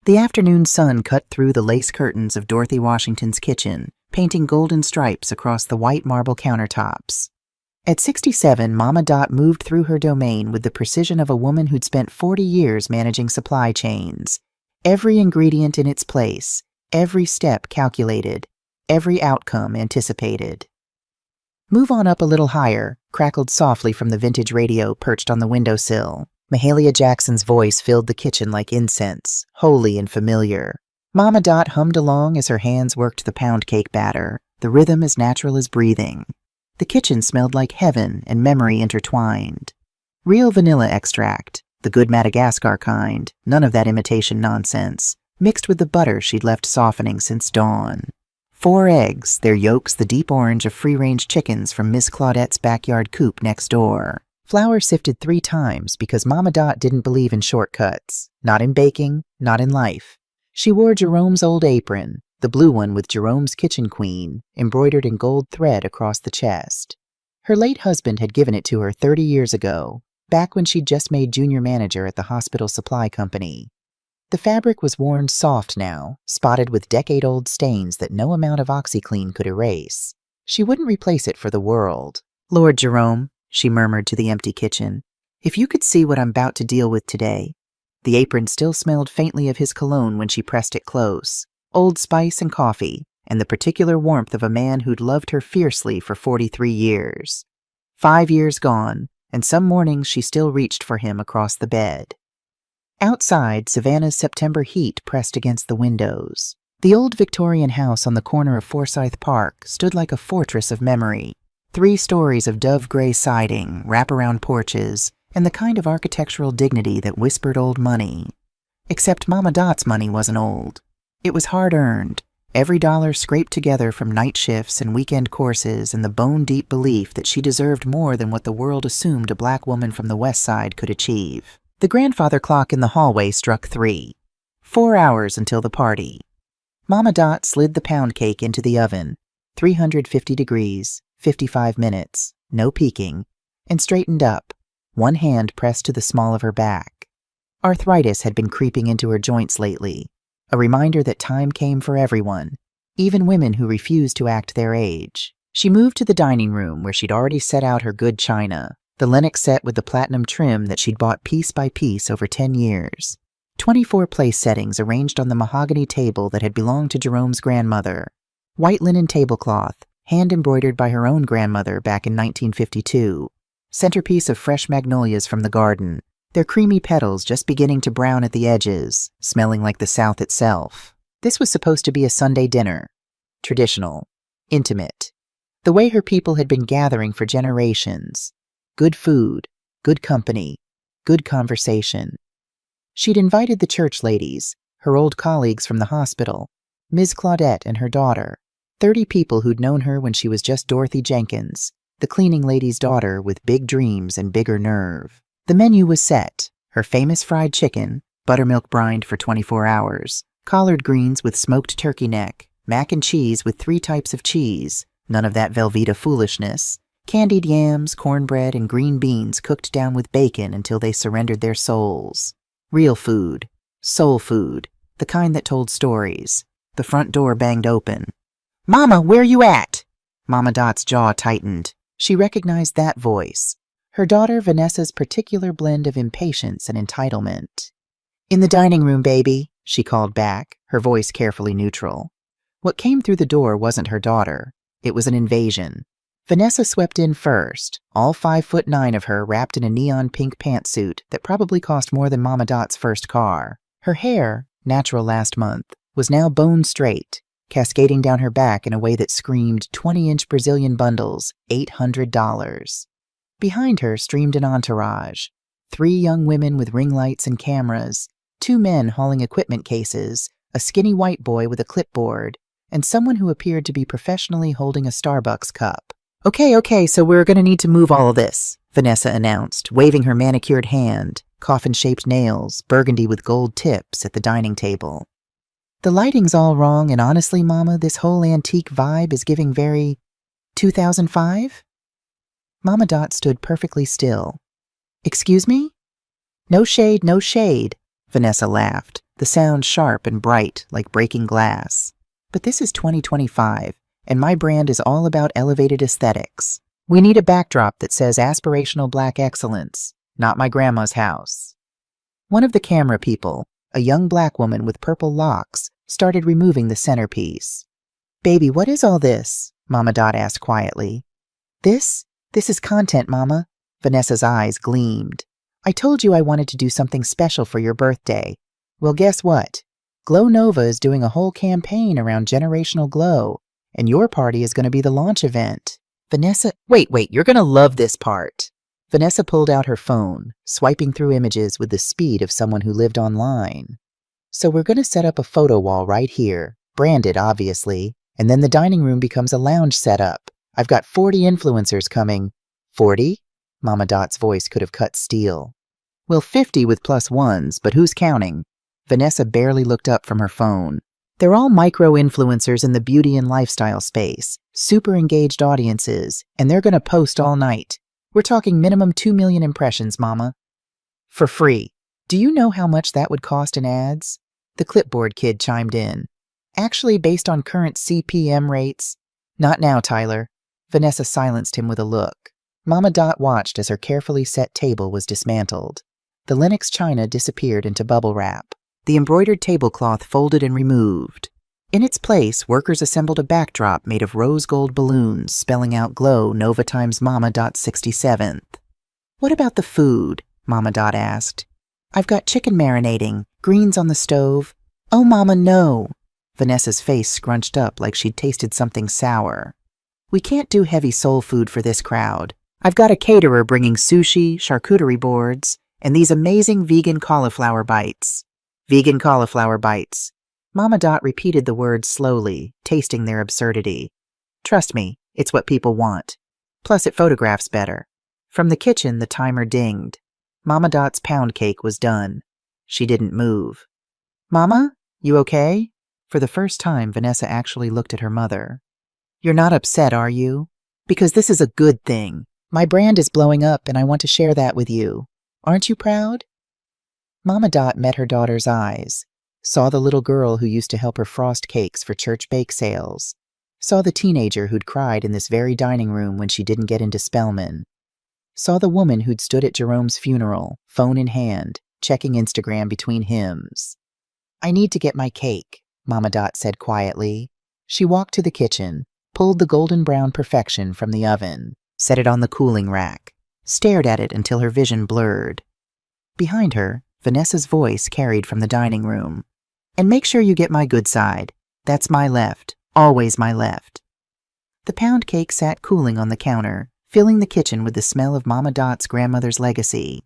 The afternoon sun cut through the lace curtains of Dorothy Washington's kitchen, painting golden stripes across the white marble countertops. At 67, Mama Dot moved through her domain with the precision of a woman who'd spent 40 years managing supply chains. Every ingredient in its place, every step calculated, every outcome anticipated. "Move on up a little higher," crackled softly from the vintage radio perched on the windowsill. Mahalia Jackson's voice filled the kitchen like incense, holy and familiar. Mama Dot hummed along as her hands worked the pound cake batter, the rhythm as natural as breathing. The kitchen smelled like heaven and memory intertwined. Real vanilla extract, the good Madagascar kind, none of that imitation nonsense, mixed with the butter she'd left softening since dawn. 4 eggs, their yolks the deep orange of free-range chickens from Miss Claudette's backyard coop next door. Flour sifted 3 times because Mama Dot didn't believe in shortcuts. Not in baking, not in life. She wore Jerome's old apron, the blue one with Jerome's Kitchen Queen, embroidered in gold thread across the chest. Her late husband had given it to her 30 years ago, back when she'd just made junior manager at the hospital supply company. The fabric was worn soft now, spotted with decade-old stains that no amount of OxyClean could erase. She wouldn't replace it for the world. "Lord Jerome," she murmured to the empty kitchen, "if you could see what I'm about to deal with today." The apron still smelled faintly of his cologne when she pressed it close. Old Spice and coffee, and the particular warmth of a man who'd loved her fiercely for 43 years. 5 years gone, and some mornings she still reached for him across the bed. Outside, Savannah's September heat pressed against the windows. The old Victorian house on the corner of Forsyth Park stood like a fortress of memory. 3 stories of dove gray siding, wraparound porches, and the kind of architectural dignity that whispered old money. Except Mama Dot's money wasn't old. It was hard-earned, every dollar scraped together from night shifts and weekend courses and the bone-deep belief that she deserved more than what the world assumed a black woman from the West Side could achieve. The grandfather clock in the hallway struck 3. 4 hours until the party. Mama Dot slid the pound cake into the oven, 350 degrees, 55 minutes, no peeking, and straightened up, one hand pressed to the small of her back. Arthritis had been creeping into her joints lately, a reminder that time came for everyone, even women who refused to act their age. She moved to the dining room where she'd already set out her good china, the Lenox set with the platinum trim that she'd bought piece by piece over 10 years. 24 place settings arranged on the mahogany table that had belonged to Jerome's grandmother. White linen tablecloth, hand-embroidered by her own grandmother back in 1952. Centerpiece of fresh magnolias from the garden, their creamy petals just beginning to brown at the edges, smelling like the South itself. This was supposed to be a Sunday dinner. Traditional. Intimate. The way her people had been gathering for generations. Good food, good company, good conversation. She'd invited the church ladies, her old colleagues from the hospital, Ms. Claudette and her daughter, 30 people who'd known her when she was just Dorothy Jenkins, the cleaning lady's daughter with big dreams and bigger nerve. The menu was set, her famous fried chicken, buttermilk brined for 24 hours, collard greens with smoked turkey neck, mac and cheese with 3 types of cheese, none of that Velveeta foolishness, candied yams, cornbread, and green beans cooked down with bacon until they surrendered their souls. Real food, soul food, the kind that told stories. The front door banged open. "Mama, where you at?" Mama Dot's jaw tightened. She recognized that voice. Her daughter Vanessa's particular blend of impatience and entitlement. "In the dining room, baby," she called back, her voice carefully neutral. What came through the door wasn't her daughter. It was an invasion. Vanessa swept in first, all 5'9" of her wrapped in a neon pink pantsuit that probably cost more than Mama Dot's first car. Her hair, natural last month, was now bone straight, cascading down her back in a way that screamed 20-inch Brazilian bundles, $800. Behind her streamed an entourage. 3 young women with ring lights and cameras, 2 men hauling equipment cases, a skinny white boy with a clipboard, and someone who appeared to be professionally holding a Starbucks cup. Okay, so we're going to need to move all of this," Vanessa announced, waving her manicured hand, coffin-shaped nails, burgundy with gold tips, at the dining table. "The lighting's all wrong, and honestly, Mama, this whole antique vibe is giving very 2005? Mama Dot stood perfectly still. "Excuse me?" No shade, Vanessa laughed, the sound sharp and bright like breaking glass. But this is 2025, and my brand is all about elevated aesthetics. We need a backdrop that says aspirational black excellence, not my grandma's house. One of the camera people, a young black woman with purple locks, started removing the centerpiece. "Baby, what is all this?" Mama Dot asked quietly. This is content, Mama." Vanessa's eyes gleamed. "I told you I wanted to do something special for your birthday. Well, guess what? Glow Nova is doing a whole campaign around generational glow, and your party is going to be the launch event." Vanessa, wait, you're going to love this part. Vanessa pulled out her phone, swiping through images with the speed of someone who lived online. "So we're going to set up a photo wall right here, branded obviously, and then the dining room becomes a lounge setup. I've got 40 influencers coming." 40? Mama Dot's voice could have cut steel. "Well, 50 with plus ones, but who's counting?" Vanessa barely looked up from her phone. "They're all micro-influencers in the beauty and lifestyle space, super engaged audiences, and they're going to post all night. We're talking minimum 2 million impressions, Mama." "For free. Do you know how much that would cost in ads?" The clipboard kid chimed in. "Actually, based on current CPM rates." "Not now, Tyler." Vanessa silenced him with a look. Mama Dot watched as her carefully set table was dismantled. The Lenox china disappeared into bubble wrap. The embroidered tablecloth folded and removed. In its place, workers assembled a backdrop made of rose gold balloons spelling out Glow Nova times Mama Dot 67th. "What about the food?" Mama Dot asked. "I've got chicken marinating, greens on the stove." "Oh, Mama, no." Vanessa's face scrunched up like she'd tasted something sour. "We can't do heavy soul food for this crowd. I've got a caterer bringing sushi, charcuterie boards, and these amazing vegan cauliflower bites." "Vegan cauliflower bites." Mama Dot repeated the words slowly, tasting their absurdity. "Trust me, it's what people want. Plus it photographs better." From the kitchen, the timer dinged. Mama Dot's pound cake was done. She didn't move. "Mama, you okay?" For the first time, Vanessa actually looked at her mother. "You're not upset, are you? Because this is a good thing. My brand is blowing up, and I want to share that with you. Aren't you proud?" Mama Dot met her daughter's eyes, saw the little girl who used to help her frost cakes for church bake sales, saw the teenager who'd cried in this very dining room when she didn't get into Spelman, saw the woman who'd stood at Jerome's funeral, phone in hand, checking Instagram between hymns. "I need to get my cake," Mama Dot said quietly. She walked to the kitchen, pulled the golden brown perfection from the oven, set it on the cooling rack, stared at it until her vision blurred. Behind her, Vanessa's voice carried from the dining room. "And make sure you get my good side. That's my left, always my left." The pound cake sat cooling on the counter, filling the kitchen with the smell of Mama Dot's grandmother's legacy.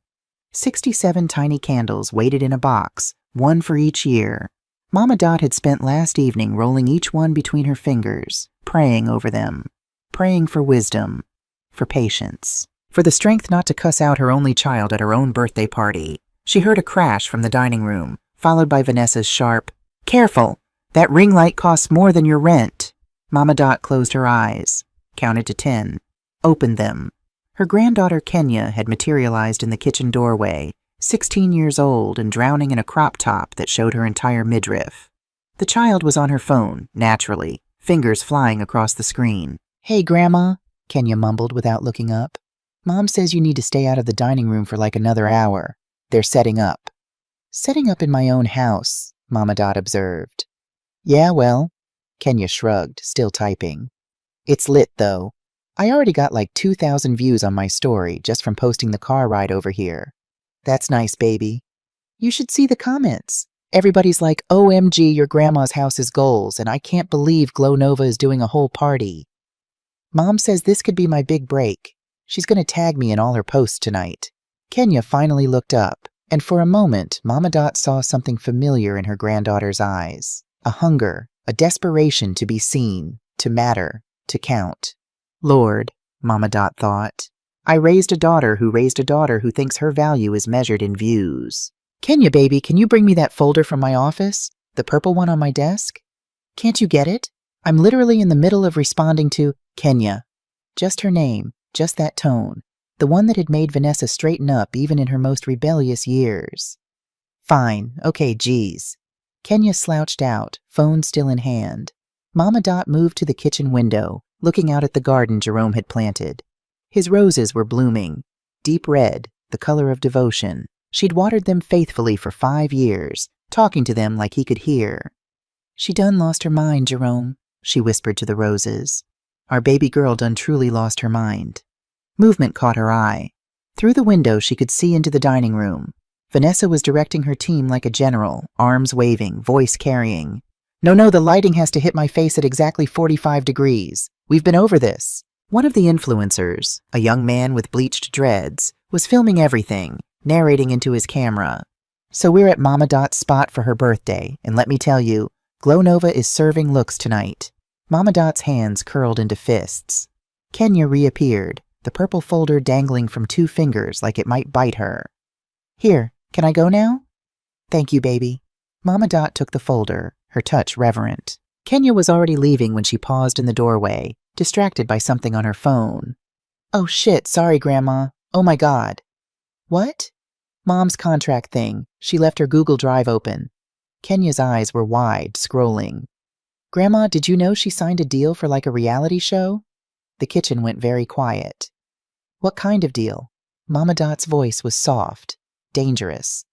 67 tiny candles waited in a box, one for each year. Mama Dot had spent last evening rolling each one between her fingers, praying over them, praying for wisdom, for patience, for the strength not to cuss out her only child at her own birthday party. She heard a crash from the dining room, followed by Vanessa's sharp, "Careful! That ring light costs more than your rent." Mama Dot closed her eyes, counted to 10, opened them. Her granddaughter Kenya had materialized in the kitchen doorway, 16 years old and drowning in a crop top that showed her entire midriff. The child was on her phone, naturally, fingers flying across the screen. "Hey, Grandma," Kenya mumbled without looking up. "Mom says you need to stay out of the dining room for like another hour. They're setting up." "Setting up in my own house," Mama Dot observed. "Yeah, well," Kenya shrugged, still typing. "It's lit, though. I already got like 2,000 views on my story just from posting the car ride over here." "That's nice, baby." "You should see the comments. Everybody's like, OMG, your grandma's house is goals, and I can't believe Glow Nova is doing a whole party. Mom says this could be my big break. She's going to tag me in all her posts tonight." Kenya finally looked up, and for a moment, Mama Dot saw something familiar in her granddaughter's eyes. A hunger, a desperation to be seen, to matter, to count. Lord, Mama Dot thought, I raised a daughter who thinks her value is measured in views. "Kenya, baby, can you bring me that folder from my office? The purple one on my desk?" "Can't you get it? I'm literally in the middle of responding to Kenya." Just her name, just that tone, the one that had made Vanessa straighten up even in her most rebellious years. "Fine, okay, geez." Kenya slouched out, phone still in hand. Mama Dot moved to the kitchen window, looking out at the garden Jerome had planted. His roses were blooming, deep red, the color of devotion. She'd watered them faithfully for 5 years, talking to them like he could hear. "She done lost her mind, Jerome," she whispered to the roses. "Our baby girl done truly lost her mind." Movement caught her eye. Through the window she could see into the dining room. Vanessa was directing her team like a general, arms waving, voice carrying. No, the lighting has to hit my face at exactly 45 degrees. We've been over this." One of the influencers, a young man with bleached dreads, was filming everything, narrating into his camera. "So we're at Mama Dot's spot for her birthday, and let me tell you, Glow Nova is serving looks tonight." Mama Dot's hands curled into fists. Kenya reappeared, the purple folder dangling from 2 fingers like it might bite her. "Here, can I go now?" "Thank you, baby." Mama Dot took the folder, her touch reverent. Kenya was already leaving when she paused in the doorway, distracted by something on her phone. "Oh shit, sorry, Grandma. Oh my God." "What?" "Mom's contract thing. She left her Google Drive open." Kenya's eyes were wide, scrolling. "Grandma, did you know she signed a deal for like a reality show?" The kitchen went very quiet. "What kind of deal?" Mama Dot's voice was soft, dangerous.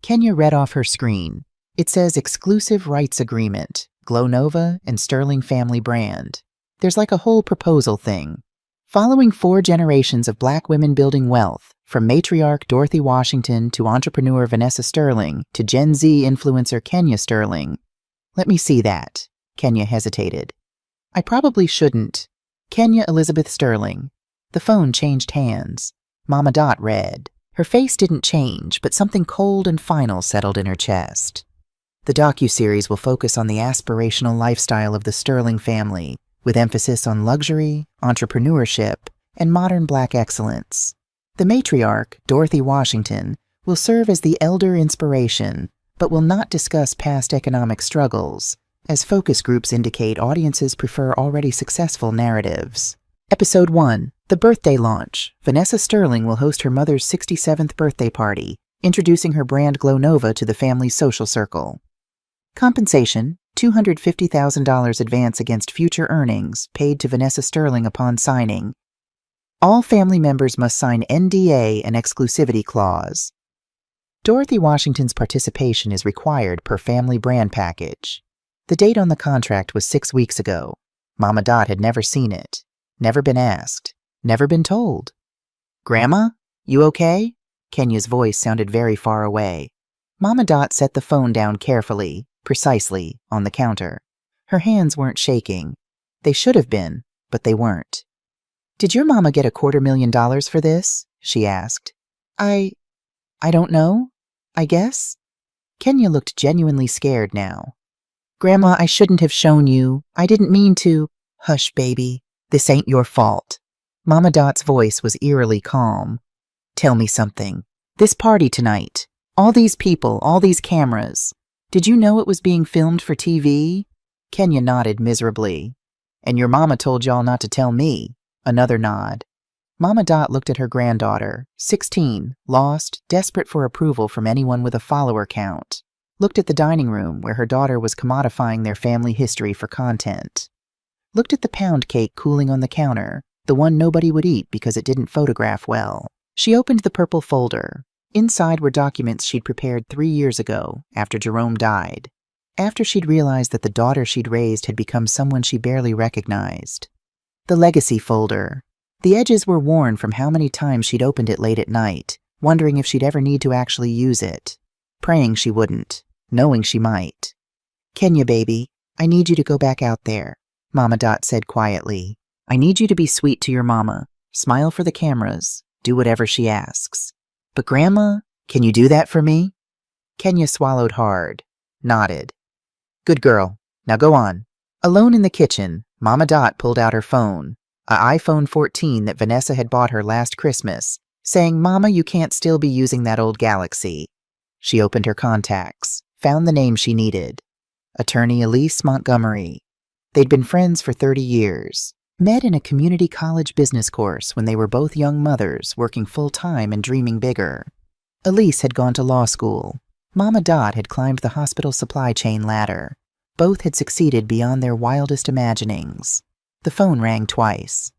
Kenya read off her screen. It says exclusive rights agreement, Glow Nova and Sterling Family Brand. There's like a whole proposal thing. Following 4 generations of Black women building wealth, from matriarch Dorothy Washington to entrepreneur Vanessa Sterling to Gen Z influencer Kenya Sterling. "Let me see that." Kenya hesitated. "I probably shouldn't." Kenya Elizabeth Sterling. The phone changed hands. Mama Dot read. Her face didn't change, but something cold and final settled in her chest. The docuseries will focus on the aspirational lifestyle of the Sterling family, with emphasis on luxury, entrepreneurship, and modern Black excellence. The matriarch, Dorothy Washington, will serve as the elder inspiration, but will not discuss past economic struggles. As focus groups indicate, audiences prefer already successful narratives. Episode 1. The Birthday Launch. Vanessa Sterling will host her mother's 67th birthday party, introducing her brand Glow Nova to the family's social circle. Compensation: $250,000 advance against future earnings, paid to Vanessa Sterling upon signing. All family members must sign NDA and exclusivity clause. Dorothy Washington's participation is required per family brand package. The date on the contract was 6 weeks ago. Mama Dot had never seen it, never been asked, never been told. "Grandma, you okay?" Kenya's voice sounded very far away. Mama Dot set the phone down carefully, precisely, on the counter. Her hands weren't shaking. They should have been, but they weren't. "Did your mama get $250,000 for this?" she asked. I don't know, I guess." Kenya looked genuinely scared now. "Grandma, I shouldn't have shown you. I didn't mean to." "Hush, baby. This ain't your fault." Mama Dot's voice was eerily calm. "Tell me something. This party tonight, all these people, all these cameras. Did you know it was being filmed for TV?" Kenya nodded miserably. "And your mama told y'all not to tell me." Another nod. Mama Dot looked at her granddaughter, 16, lost, desperate for approval from anyone with a follower count. Looked at the dining room where her daughter was commodifying their family history for content. Looked at the pound cake cooling on the counter, the one nobody would eat because it didn't photograph well. She opened the purple folder. Inside were documents she'd prepared 3 years ago, after Jerome died. After she'd realized that the daughter she'd raised had become someone she barely recognized. The legacy folder. The edges were worn from how many times she'd opened it late at night, wondering if she'd ever need to actually use it. Praying she wouldn't, knowing she might. "Kenya, baby, I need you to go back out there," Mama Dot said quietly. "I need you to be sweet to your mama, smile for the cameras, do whatever she asks. But Grandma, can you do that for me?" Kenya swallowed hard, nodded. "Good girl. Now go on." Alone in the kitchen, Mama Dot pulled out her phone, an iPhone 14 that Vanessa had bought her last Christmas, saying, "Mama, you can't still be using that old Galaxy." She opened her contacts, found the name she needed. Attorney Elise Montgomery. They'd been friends for 30 years. Met in a community college business course when they were both young mothers working full-time and dreaming bigger. Elise had gone to law school. Mama Dot had climbed the hospital supply chain ladder. Both had succeeded beyond their wildest imaginings. The phone rang twice.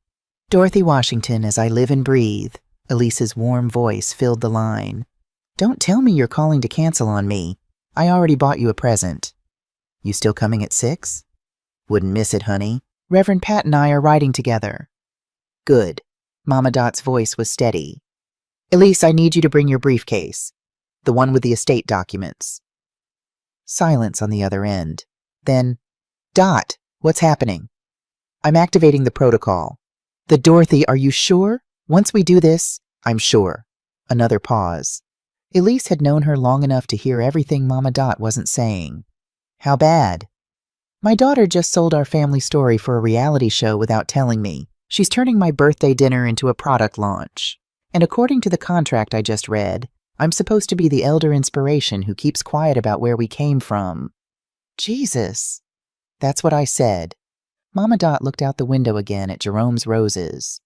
"Dorothy Washington, as I live and breathe." Elise's warm voice filled the line. "Don't tell me you're calling to cancel on me. I already bought you a present." "You still coming at 6? "Wouldn't miss it, honey. Reverend Pat and I are riding together." "Good." Mama Dot's voice was steady. "Elise, I need you to bring your briefcase. The one with the estate documents." Silence on the other end. Then, "Dot, what's happening?" "I'm activating the protocol." Dorothy, are you sure? Once we do this, I'm sure." Another pause. Elise had known her long enough to hear everything Mama Dot wasn't saying. "How bad?" "My daughter just sold our family story for a reality show without telling me. She's turning my birthday dinner into a product launch. And according to the contract I just read, I'm supposed to be the elder inspiration who keeps quiet about where we came from." "Jesus." "That's what I said." Mama Dot looked out the window again at Jerome's roses.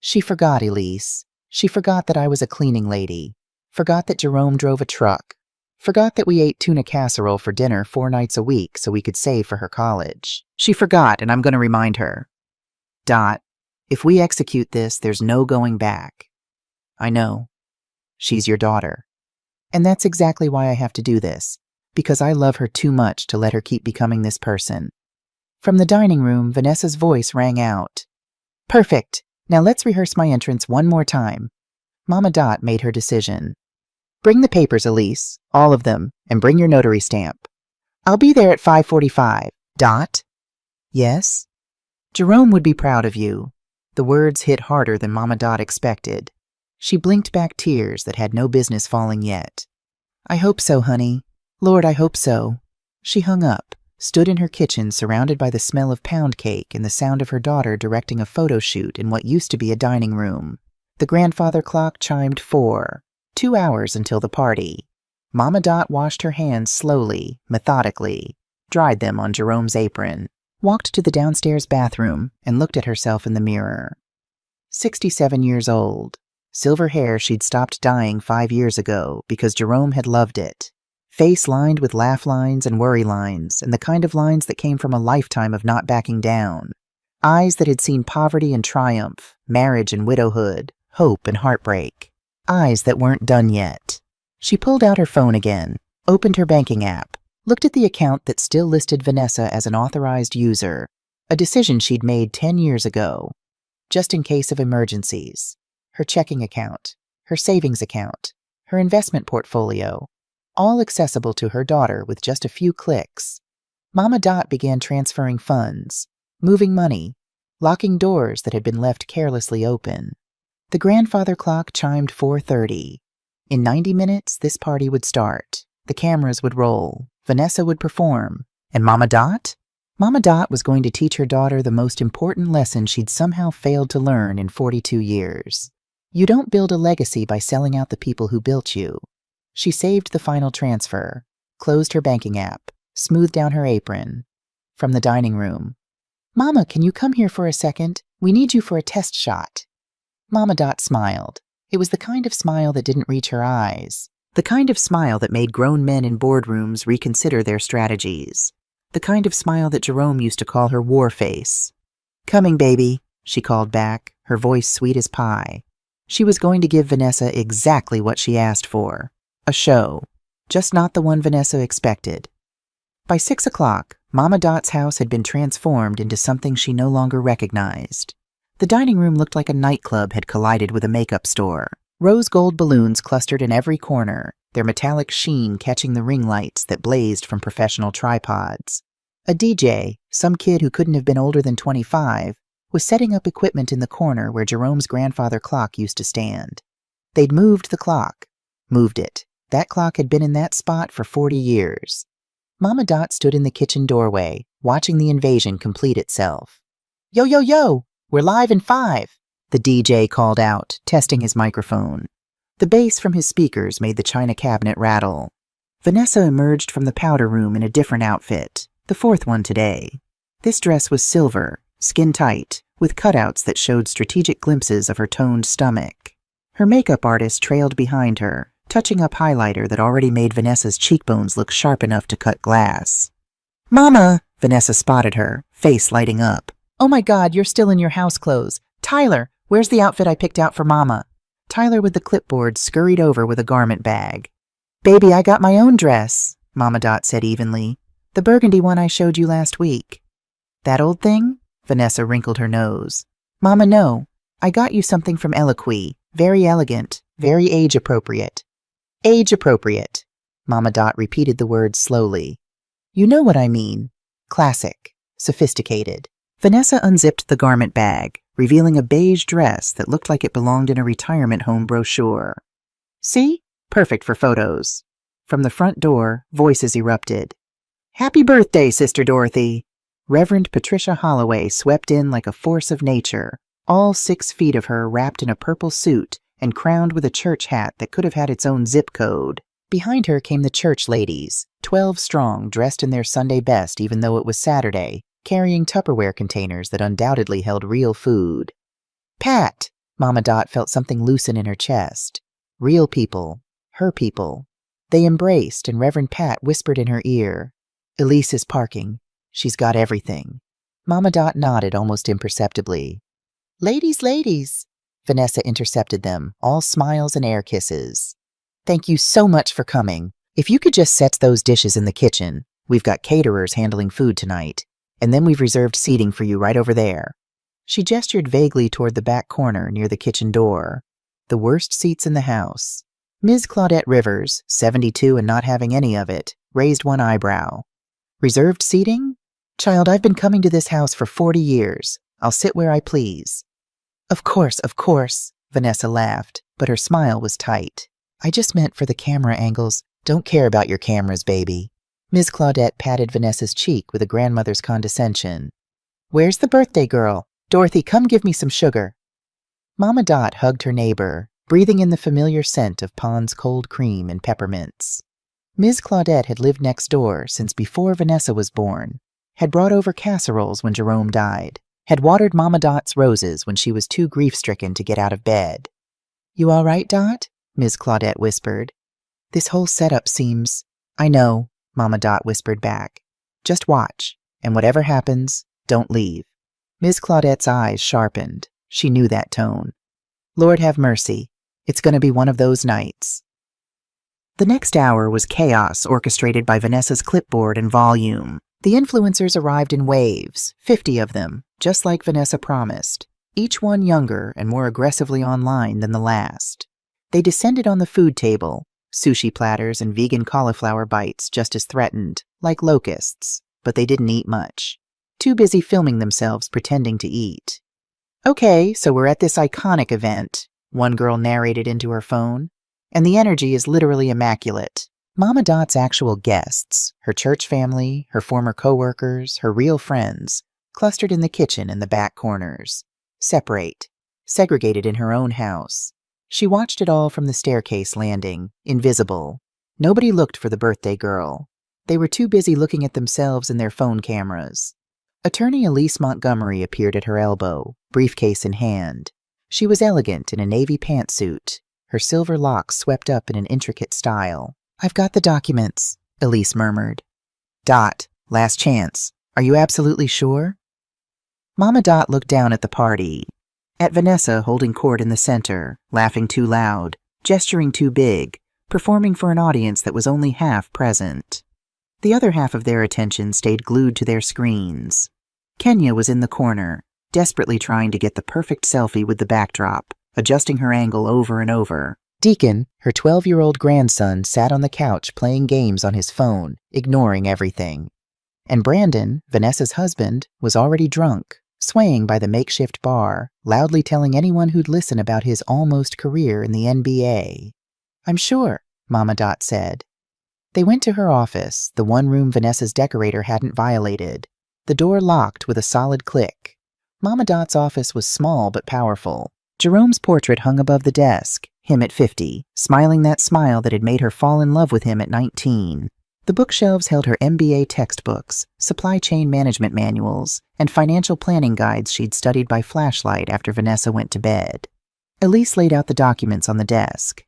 "She forgot, Elise. She forgot that I was a cleaning lady. Forgot that Jerome drove a truck. Forgot that we ate tuna casserole for dinner 4 nights a week so we could save for her college. She forgot, and I'm going to remind her." "Dot, if we execute this, there's no going back." "I know. She's your daughter. And that's exactly why I have to do this, because I love her too much to let her keep becoming this person." From the dining room, Vanessa's voice rang out. "Perfect. Now let's rehearse my entrance one more time." Mama Dot made her decision. "Bring the papers, Elise, all of them, and bring your notary stamp. I'll be there at 5:45. Dot?" "Yes?" "Jerome would be proud of you." The words hit harder than Mama Dot expected. She blinked back tears that had no business falling yet. "I hope so, honey. Lord, I hope so." She hung up, stood in her kitchen surrounded by the smell of pound cake and the sound of her daughter directing a photo shoot in what used to be a dining room. The grandfather clock chimed 4. 2 hours until the party. Mama Dot washed her hands slowly, methodically, dried them on Jerome's apron, walked to the downstairs bathroom, and looked at herself in the mirror. 67 years old. Silver hair she'd stopped dyeing 5 years ago because Jerome had loved it. Face lined with laugh lines and worry lines, and the kind of lines that came from a lifetime of not backing down. Eyes that had seen poverty and triumph, marriage and widowhood, hope and heartbreak. Eyes that weren't done yet. She pulled out her phone again, opened her banking app, looked at the account that still listed Vanessa as an authorized user, a decision she'd made 10 years ago, just in case of emergencies. Her checking account, her savings account, her investment portfolio, all accessible to her daughter with just a few clicks. Mama Dot began transferring funds, moving money, locking doors that had been left carelessly open. The grandfather clock chimed 4:30. In 90 minutes, this party would start. The cameras would roll. Vanessa would perform. And Mama Dot? Mama Dot was going to teach her daughter the most important lesson she'd somehow failed to learn in 42 years. You don't build a legacy by selling out the people who built you. She saved the final transfer, closed her banking app, smoothed down her apron. From the dining room. "Mama, can you come here for a second? We need you for a test shot." Mama Dot smiled. It was the kind of smile that didn't reach her eyes. The kind of smile that made grown men in boardrooms reconsider their strategies. The kind of smile that Jerome used to call her war face. "Coming, baby," she called back, her voice sweet as pie. She was going to give Vanessa exactly what she asked for. A show. Just not the one Vanessa expected. By 6 o'clock, Mama Dot's house had been transformed into something she no longer recognized. The dining room looked like a nightclub had collided with a makeup store. Rose gold balloons clustered in every corner, their metallic sheen catching the ring lights that blazed from professional tripods. A DJ, some kid who couldn't have been older than 25, was setting up equipment in the corner where Jerome's grandfather clock used to stand. They'd moved the clock. Moved it. That clock had been in that spot for 40 years. Mama Dot stood in the kitchen doorway, watching the invasion complete itself. "Yo, yo, yo! We're live in 5!" the DJ called out, testing his microphone. The bass from his speakers made the china cabinet rattle. Vanessa emerged from the powder room in a different outfit, the 4th one today. This dress was silver, skin-tight, with cutouts that showed strategic glimpses of her toned stomach. Her makeup artist trailed behind her, touching up highlighter that already made Vanessa's cheekbones look sharp enough to cut glass. "Mama!" Vanessa spotted her, face lighting up. "Oh my God, you're still in your house clothes. Tyler, where's the outfit I picked out for Mama?" Tyler with the clipboard scurried over with a garment bag. "Baby, I got my own dress," Mama Dot said evenly. "The burgundy one I showed you last week." "That old thing?" Vanessa wrinkled her nose. "Mama, no. I got you something from Eloquy. Very elegant, very age-appropriate." "Age-appropriate." Mama Dot repeated the words slowly. "You know what I mean. Classic. Sophisticated." Vanessa unzipped the garment bag, revealing a beige dress that looked like it belonged in a retirement home brochure. "See? Perfect for photos." From the front door, voices erupted. "Happy birthday, Sister Dorothy!" Reverend Patricia Holloway swept in like a force of nature, all 6 feet of her wrapped in a purple suit and crowned with a church hat that could have had its own zip code. Behind her came the church ladies, 12 strong, dressed in their Sunday best even though it was Saturday, carrying Tupperware containers that undoubtedly held real food. "Pat!" Mama Dot felt something loosen in her chest. Real people. Her people. They embraced, and Reverend Pat whispered in her ear, "Elise is parking. She's got everything." Mama Dot nodded almost imperceptibly. "Ladies, ladies!" Vanessa intercepted them, all smiles and air kisses. "Thank you so much for coming. If you could just set those dishes in the kitchen. We've got caterers handling food tonight. And then we've reserved seating for you right over there." She gestured vaguely toward the back corner near the kitchen door. The worst seats in the house. Ms. Claudette Rivers, 72 and not having any of it, raised one eyebrow. "Reserved seating? Child, I've been coming to this house for 40 years. I'll sit where I please." Of course, Vanessa laughed, but her smile was tight. "I just meant for the camera angles. Don't care about your cameras, baby." Ms. Claudette patted Vanessa's cheek with a grandmother's condescension. "Where's the birthday girl? Dorothy, come give me some sugar." Mama Dot hugged her neighbor, breathing in the familiar scent of Pond's cold cream and peppermints. Ms. Claudette had lived next door since before Vanessa was born, had brought over casseroles when Jerome died, had watered Mama Dot's roses when she was too grief-stricken to get out of bed. "You all right, Dot?" Ms. Claudette whispered. "This whole setup seems—" "I know," Mama Dot whispered back. "Just watch, and whatever happens, don't leave." Ms. Claudette's eyes sharpened. She knew that tone. "Lord have mercy. It's going to be one of those nights." The next hour was chaos orchestrated by Vanessa's clipboard and volume. The influencers arrived in waves, 50 of them, just like Vanessa promised, each one younger and more aggressively online than the last. They descended on the food table, sushi platters and vegan cauliflower bites just as threatened, like locusts, but they didn't eat much. Too busy filming themselves pretending to eat. "Okay, so we're at this iconic event," one girl narrated into her phone, "and the energy is literally immaculate. Mama Dot's actual guests, her church family, her former coworkers, her real friends, clustered in the kitchen and the back corners. Separate. Segregated in her own house. She watched it all from the staircase landing, invisible. Nobody looked for the birthday girl. They were too busy looking at themselves and their phone cameras. Attorney Elise Montgomery appeared at her elbow, briefcase in hand. She was elegant in a navy pantsuit, her silver locks swept up in an intricate style. "I've got the documents," Elise murmured. "Dot, last chance. Are you absolutely sure?" Mama Dot looked down at the party. At Vanessa holding court in the center, laughing too loud, gesturing too big, performing for an audience that was only half present. The other half of their attention stayed glued to their screens. Kenya was in the corner, desperately trying to get the perfect selfie with the backdrop, adjusting her angle over and over. Deacon, her 12-year-old grandson, sat on the couch playing games on his phone, ignoring everything. And Brandon, Vanessa's husband, was already drunk, swaying by the makeshift bar, loudly telling anyone who'd listen about his almost career in the NBA. "I'm sure," Mama Dot said. They went to her office, the one room Vanessa's decorator hadn't violated. The door locked with a solid click. Mama Dot's office was small but powerful. Jerome's portrait hung above the desk, him at 50, smiling that smile that had made her fall in love with him at 19. The bookshelves held her MBA textbooks, supply chain management manuals, and financial planning guides she'd studied by flashlight after Vanessa went to bed. Elise laid out the documents on the desk.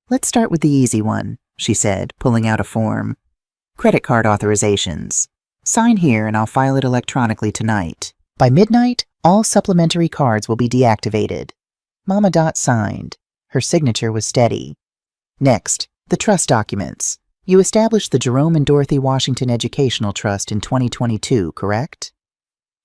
Let's start with the easy one, she said, pulling out a form. Credit card authorizations. Sign here and I'll file it electronically tonight. By midnight, all supplementary cards will be deactivated. Mama Dot signed. Her signature was steady. Next, the trust documents. You established the Jerome and Dorothy Washington Educational Trust in 2022, correct?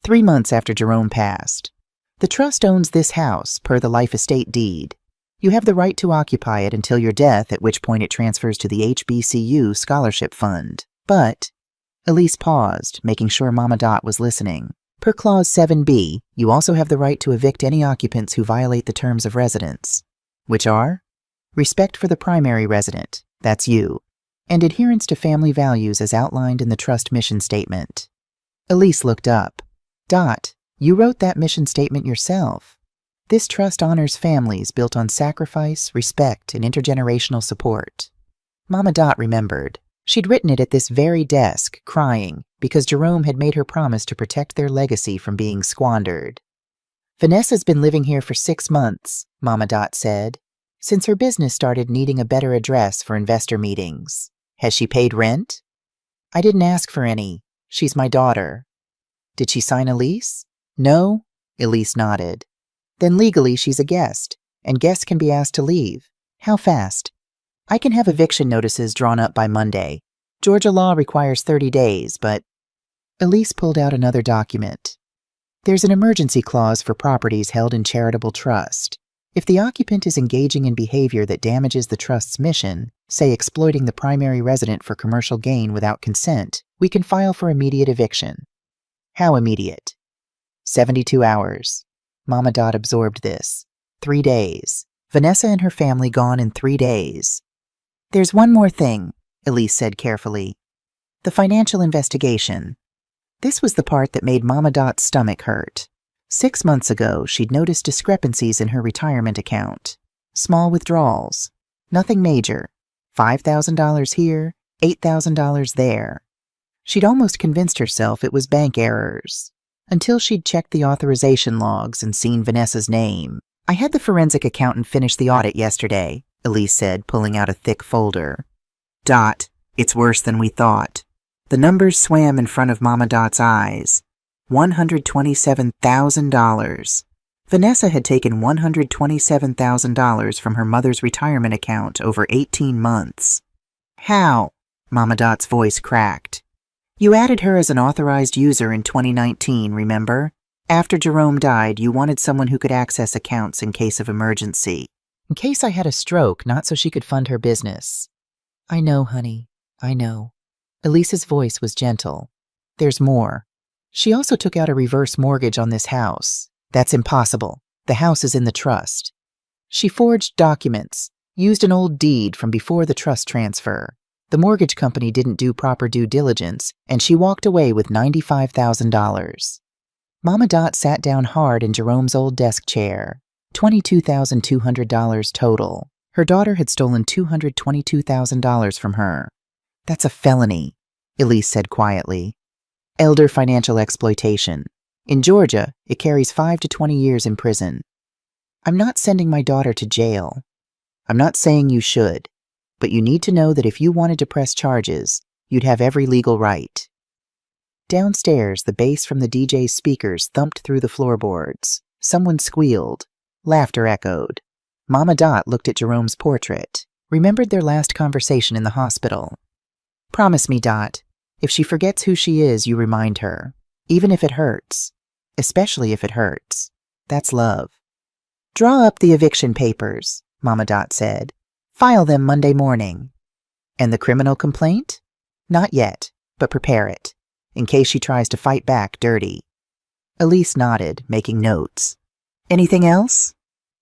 3 months after Jerome passed. The trust owns this house, per the life estate deed. You have the right to occupy it until your death, at which point it transfers to the HBCU Scholarship Fund. But, Elise paused, making sure Mama Dot was listening. Per Clause 7B, you also have the right to evict any occupants who violate the terms of residence, which are respect for the primary resident, that's you, and adherence to family values as outlined in the trust mission statement. Elise looked up. Dot, you wrote that mission statement yourself. This trust honors families built on sacrifice, respect, and intergenerational support. Mama Dot remembered. She'd written it at this very desk, crying, because Jerome had made her promise to protect their legacy from being squandered. Vanessa's been living here for 6 months, Mama Dot said, since her business started needing a better address for investor meetings. Has she paid rent? I didn't ask for any. She's my daughter. Did she sign a lease? No, Elise nodded. Then legally she's a guest, and guests can be asked to leave. How fast? I can have eviction notices drawn up by Monday. Georgia law requires 30 days, but... Elise pulled out another document. There's an emergency clause for properties held in charitable trust. If the occupant is engaging in behavior that damages the trust's mission, say exploiting the primary resident for commercial gain without consent, we can file for immediate eviction. How immediate? 72 hours. Mama Dot absorbed this. 3 days. Vanessa and her family gone in 3 days. There's one more thing, Elise said carefully. The financial investigation. This was the part that made Mama Dot's stomach hurt. 6 months ago, she'd noticed discrepancies in her retirement account. Small withdrawals. Nothing major. $5,000 here, $8,000 there. She'd almost convinced herself it was bank errors, until she'd checked the authorization logs and seen Vanessa's name. I had the forensic accountant finish the audit yesterday, Elise said, pulling out a thick folder. Dot, it's worse than we thought. The numbers swam in front of Mama Dot's eyes. $127,000. Vanessa had taken $127,000 from her mother's retirement account over 18 months. How? Mama Dot's voice cracked. You added her as an authorized user in 2019, remember? After Jerome died, you wanted someone who could access accounts in case of emergency. In case I had a stroke, not so she could fund her business. I know, honey. I know. Elise's voice was gentle. There's more. She also took out a reverse mortgage on this house. That's impossible. The house is in the trust. She forged documents, used an old deed from before the trust transfer. The mortgage company didn't do proper due diligence, and she walked away with $95,000. Mama Dot sat down hard in Jerome's old desk chair. $22,200 total. Her daughter had stolen $222,000 from her. That's a felony, Elise said quietly. Elder financial exploitation. In Georgia, it carries 5 to 20 years in prison. I'm not sending my daughter to jail. I'm not saying you should, but you need to know that if you wanted to press charges, you'd have every legal right. Downstairs, the bass from the DJ's speakers thumped through the floorboards. Someone squealed. Laughter echoed. Mama Dot looked at Jerome's portrait, remembered their last conversation in the hospital. Promise me, Dot, if she forgets who she is, you remind her, even if it hurts, especially if it hurts. That's love. Draw up the eviction papers, Mama Dot said. File them Monday morning. And the criminal complaint? Not yet, but prepare it, in case she tries to fight back dirty. Elise nodded, making notes. Anything else?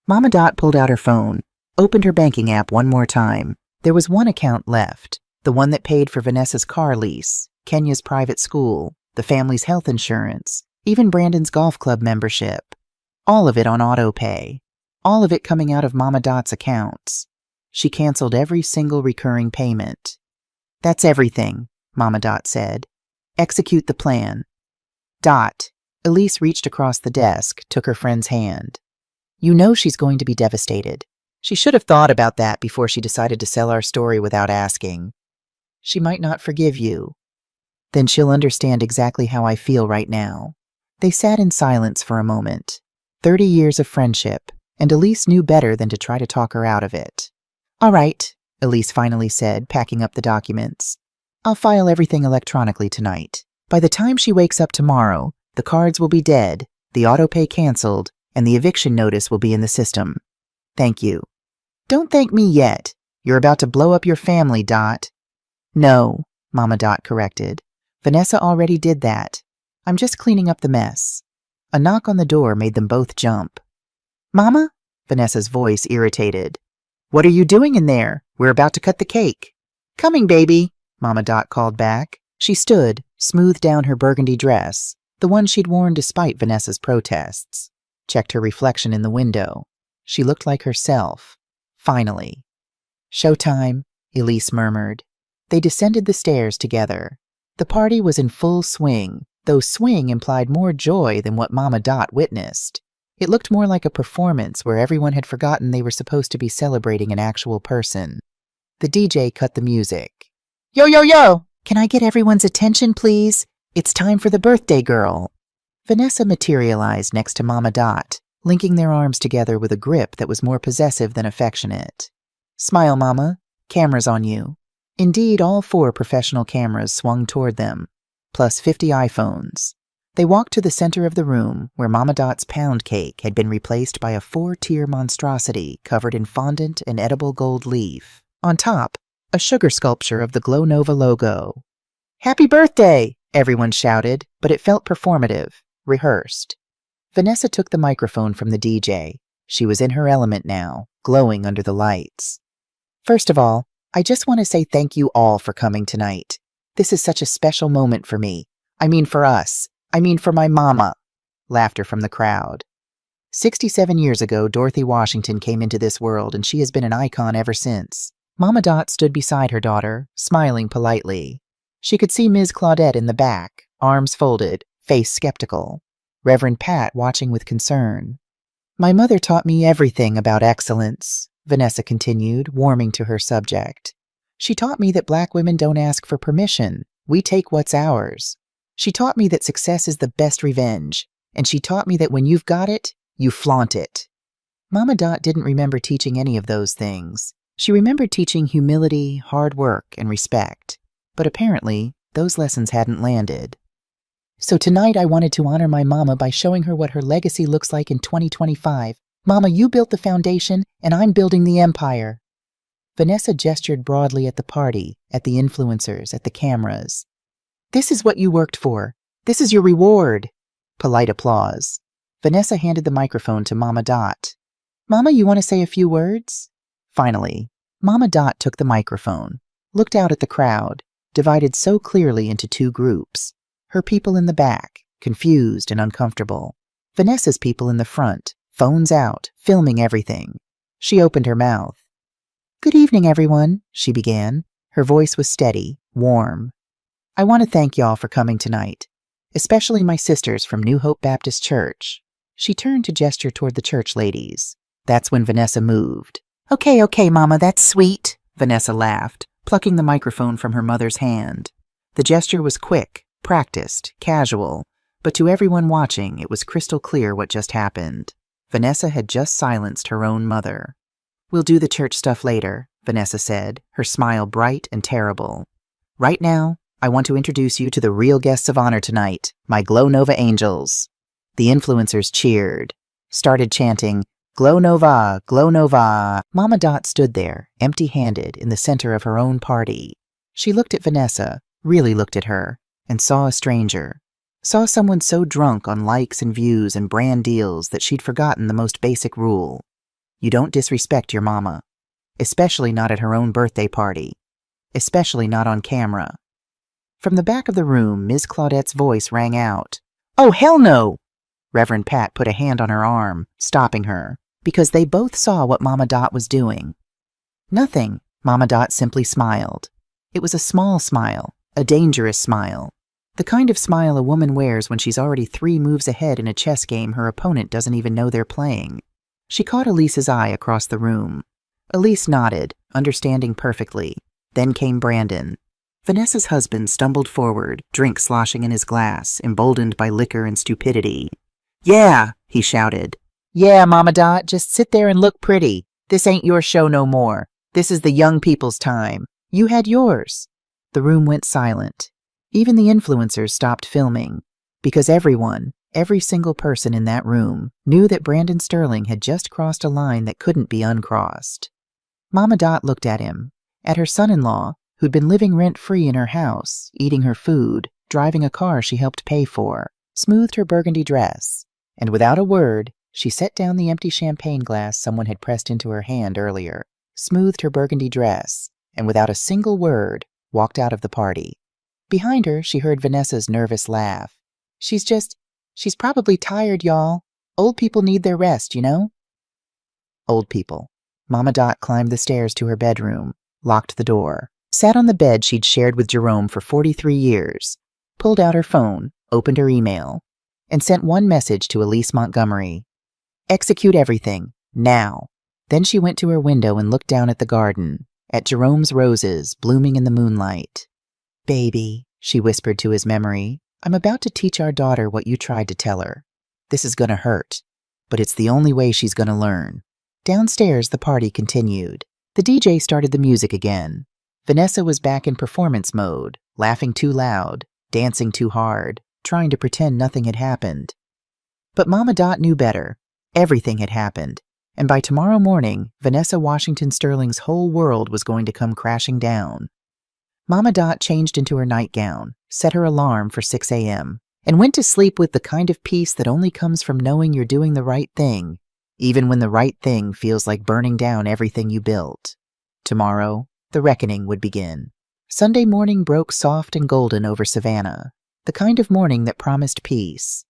Mama Dot pulled out her phone, opened her banking app one more time. There was one account left, the one that paid for Vanessa's car lease, Kenya's private school, the family's health insurance, even Brandon's golf club membership. All of it on auto pay. All of it coming out of Mama Dot's accounts. She canceled every single recurring payment. That's everything, Mama Dot said. Execute the plan. Dot. Elise reached across the desk, took her friend's hand. You know she's going to be devastated. She should have thought about that before she decided to sell our story without asking. She might not forgive you. Then she'll understand exactly how I feel right now. They sat in silence for a moment. 30 years of friendship, and Elise knew better than to try to talk her out of it. All right, Elise finally said, packing up the documents. I'll file everything electronically tonight. By the time she wakes up tomorrow, the cards will be dead, the autopay canceled, and the eviction notice will be in the system. Thank you. Don't thank me yet. You're about to blow up your family, Dot. No, Mama Dot corrected. Vanessa already did that. I'm just cleaning up the mess. A knock on the door made them both jump. Mama? Vanessa's voice irritated. What are you doing in there? We're about to cut the cake. Coming, baby, Mama Dot called back. She stood, smoothed down her burgundy dress, the one she'd worn despite Vanessa's protests. Checked her reflection in the window. She looked like herself. Finally. Showtime, Elise murmured. They descended the stairs together. The party was in full swing, though swing implied more joy than what Mama Dot witnessed. It looked more like a performance where everyone had forgotten they were supposed to be celebrating an actual person. The DJ cut the music. Yo, yo, yo! Can I get everyone's attention, please? It's time for the birthday girl. Vanessa materialized next to Mama Dot, linking their arms together with a grip that was more possessive than affectionate. Smile, Mama. Camera's on you. Indeed, all 4 professional cameras swung toward them, plus 50 iPhones. They walked to the center of the room where Mama Dot's pound cake had been replaced by a 4-tier monstrosity covered in fondant and edible gold leaf. On top, a sugar sculpture of the Glow Nova logo. Happy birthday! Everyone shouted, but it felt performative, rehearsed. Vanessa took the microphone from the DJ. She was in her element now, glowing under the lights. First of all, I just want to say thank you all for coming tonight. This is such a special moment for me. I mean for us. I mean for my mama. Laughter from the crowd. 67 years ago, Dorothy Washington came into this world, and she has been an icon ever since. Mama Dot stood beside her daughter, smiling politely. She could see Ms. Claudette in the back, arms folded, face skeptical. Reverend Pat watching with concern. My mother taught me everything about excellence, Vanessa continued, warming to her subject. She taught me that black women don't ask for permission. We take what's ours. She taught me that success is the best revenge, and she taught me that when you've got it, you flaunt it. Mama Dot didn't remember teaching any of those things. She remembered teaching humility, hard work, and respect. But apparently, those lessons hadn't landed. So tonight I wanted to honor my mama by showing her what her legacy looks like in 2025. Mama, you built the foundation, and I'm building the empire. Vanessa gestured broadly at the party, at the influencers, at the cameras. This is what you worked for. This is your reward. Polite applause. Vanessa handed the microphone to Mama Dot. Mama, you want to say a few words? Finally, Mama Dot took the microphone, looked out at the crowd, divided so clearly into 2 groups. Her people in the back, confused and uncomfortable. Vanessa's people in the front, phones out, filming everything. She opened her mouth. Good evening, everyone, she began. Her voice was steady, warm. I want to thank y'all for coming tonight, especially my sisters from New Hope Baptist Church. She turned to gesture toward the church ladies. That's when Vanessa moved. Okay, Mama, that's sweet, Vanessa laughed, plucking the microphone from her mother's hand. The gesture was quick, practiced, casual, but to everyone watching it was crystal clear what just happened. Vanessa had just silenced her own mother. We'll do the church stuff later, Vanessa said, her smile bright and terrible. Right now, I want to introduce you to the real guests of honor tonight, my Glow Nova angels. The influencers cheered, started chanting, Glow Nova, Glow Nova. Mama Dot stood there, empty-handed, in the center of her own party. She looked at Vanessa, really looked at her, and saw a stranger. Saw someone so drunk on likes and views and brand deals that she'd forgotten the most basic rule. You don't disrespect your mama. Especially not at her own birthday party. Especially not on camera. From the back of the room, Ms. Claudette's voice rang out. Oh, hell no! Reverend Pat put a hand on her arm, stopping her, because they both saw what Mama Dot was doing. Nothing, Mama Dot simply smiled. It was a small smile, a dangerous smile. The kind of smile a woman wears when she's already 3 moves ahead in a chess game her opponent doesn't even know they're playing. She caught Elise's eye across the room, Elise nodded, understanding perfectly. Then came Brandon. Vanessa's husband stumbled forward, drink sloshing in his glass, emboldened by liquor and stupidity. "Yeah," he shouted. "Yeah, Mama Dot, just sit there and look pretty. This ain't your show no more. This is the young people's time. You had yours." The room went silent. Even the influencers stopped filming, because everyone, every single person in that room, knew that Brandon Sterling had just crossed a line that couldn't be uncrossed. Mama Dot looked at him, at her son-in-law, who'd been living rent-free in her house, eating her food, driving a car she helped pay for, smoothed her burgundy dress, and without a word, she set down the empty champagne glass someone had pressed into her hand earlier, smoothed her burgundy dress, and without a single word, walked out of the party. Behind her, she heard Vanessa's nervous laugh. She's probably tired, y'all. Old people need their rest, you know?" Old people. Mama Dot climbed the stairs to her bedroom, locked the door, sat on the bed she'd shared with Jerome for 43 years, pulled out her phone, opened her email, and sent one message to Elise Montgomery. "Execute everything, now." Then she went to her window and looked down at the garden, at Jerome's roses blooming in the moonlight. "Baby," she whispered to his memory, "I'm about to teach our daughter what you tried to tell her. This is gonna hurt, but it's the only way she's gonna learn." Downstairs, the party continued. The DJ started the music again. Vanessa was back in performance mode, laughing too loud, dancing too hard, trying to pretend nothing had happened. But Mama Dot knew better. Everything had happened, and by tomorrow morning, Vanessa Washington Sterling's whole world was going to come crashing down. Mama Dot changed into her nightgown, set her alarm for 6 a.m., and went to sleep with the kind of peace that only comes from knowing you're doing the right thing, even when the right thing feels like burning down everything you built. Tomorrow, the reckoning would begin. Sunday morning broke soft and golden over Savannah, the kind of morning that promised peace.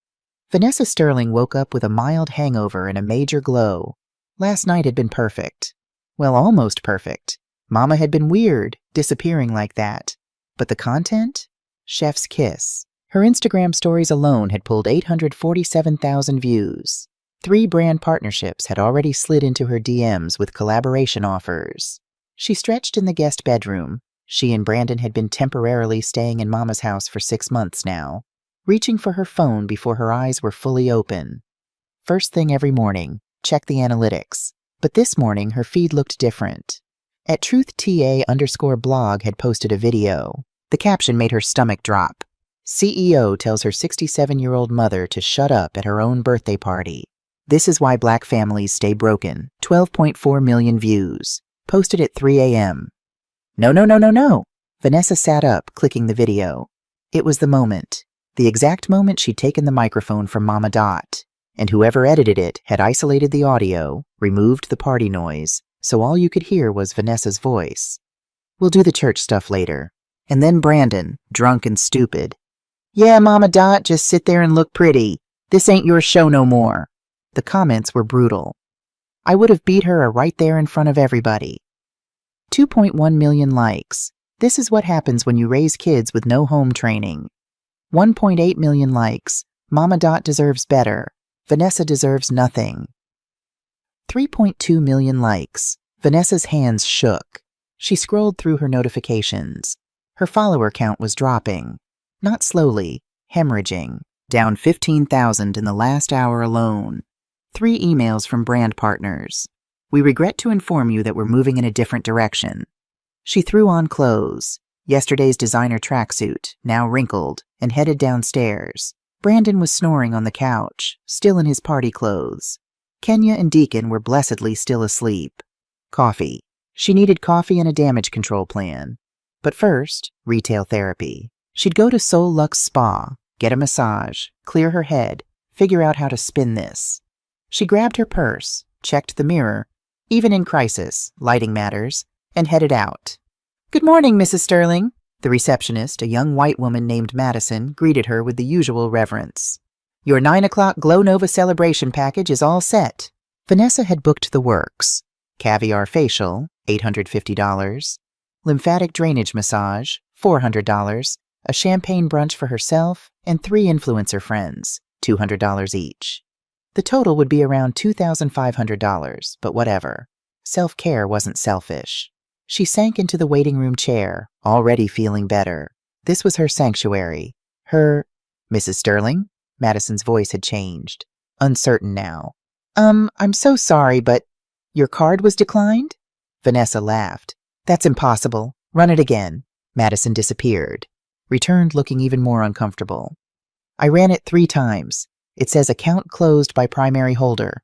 Vanessa Sterling woke up with a mild hangover and a major glow. Last night had been perfect. Well, almost perfect. Mama had been weird, disappearing like that. But the content? Chef's kiss. Her Instagram stories alone had pulled 847,000 views. 3 brand partnerships had already slid into her DMs with collaboration offers. She stretched in the guest bedroom. She and Brandon had been temporarily staying in Mama's house for 6 months now, reaching for her phone before her eyes were fully open. First thing every morning, check the analytics. But this morning, her feed looked different. At TruthTA_blog had posted a video. The caption made her stomach drop. CEO tells her 67-year-old mother to shut up at her own birthday party. This is why black families stay broken. 12.4 million views. Posted at 3 a.m. No. Vanessa sat up, clicking the video. It was the moment. The exact moment she'd taken the microphone from Mama Dot. And whoever edited it had isolated the audio, removed the party noise, so all you could hear was Vanessa's voice. "We'll do the church stuff later." And then Brandon, drunk and stupid. "Yeah, Mama Dot, just sit there and look pretty. This ain't your show no more." The comments were brutal. I would have beat her right there in front of everybody. 2.1 million likes. This is what happens when you raise kids with no home training. 1.8 million likes. Mama Dot deserves better. Vanessa deserves nothing. 3.2 million likes. Vanessa's hands shook. She scrolled through her notifications. Her follower count was dropping. Not slowly, hemorrhaging. Down 15,000 in the last hour alone. 3 emails from brand partners. "We regret to inform you that we're moving in a different direction." She threw on clothes. Yesterday's designer tracksuit, now wrinkled, and headed downstairs. Brandon was snoring on the couch, still in his party clothes. Kenya and Deacon were blessedly still asleep. Coffee. She needed coffee and a damage control plan. But first, retail therapy. She'd go to Soul Lux Spa, get a massage, clear her head, figure out how to spin this. She grabbed her purse, checked the mirror, even in crisis, lighting matters, and headed out. "Good morning, Mrs. Sterling." The receptionist, a young white woman named Madison, greeted her with the usual reverence. "Your 9 o'clock Glow Nova celebration package is all set." Vanessa had booked the works. Caviar facial, $850. Lymphatic drainage massage, $400. A champagne brunch for herself, and 3 influencer friends, $200 each. The total would be around $2,500, but whatever. Self-care wasn't selfish. She sank into the waiting room chair, already feeling better. This was her sanctuary. Her... Mrs. Sterling? Madison's voice had changed. Uncertain now. I'm so sorry, but... Your card was declined? Vanessa laughed. That's impossible. Run it again. Madison disappeared. Returned looking even more uncomfortable. I ran it 3 times. It says account closed by primary holder.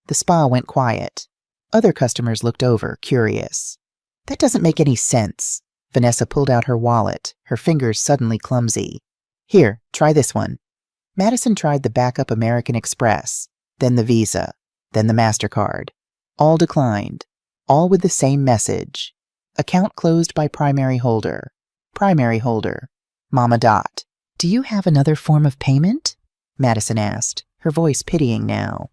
The spa went quiet. Other customers looked over, curious. That doesn't make any sense. Vanessa pulled out her wallet, her fingers suddenly clumsy. Here, try this one. Madison tried the backup American Express, then the Visa, then the MasterCard. All declined, all with the same message. Account closed by primary holder. Primary holder. Mama Dot. Do you have another form of payment? Madison asked, her voice pitying now.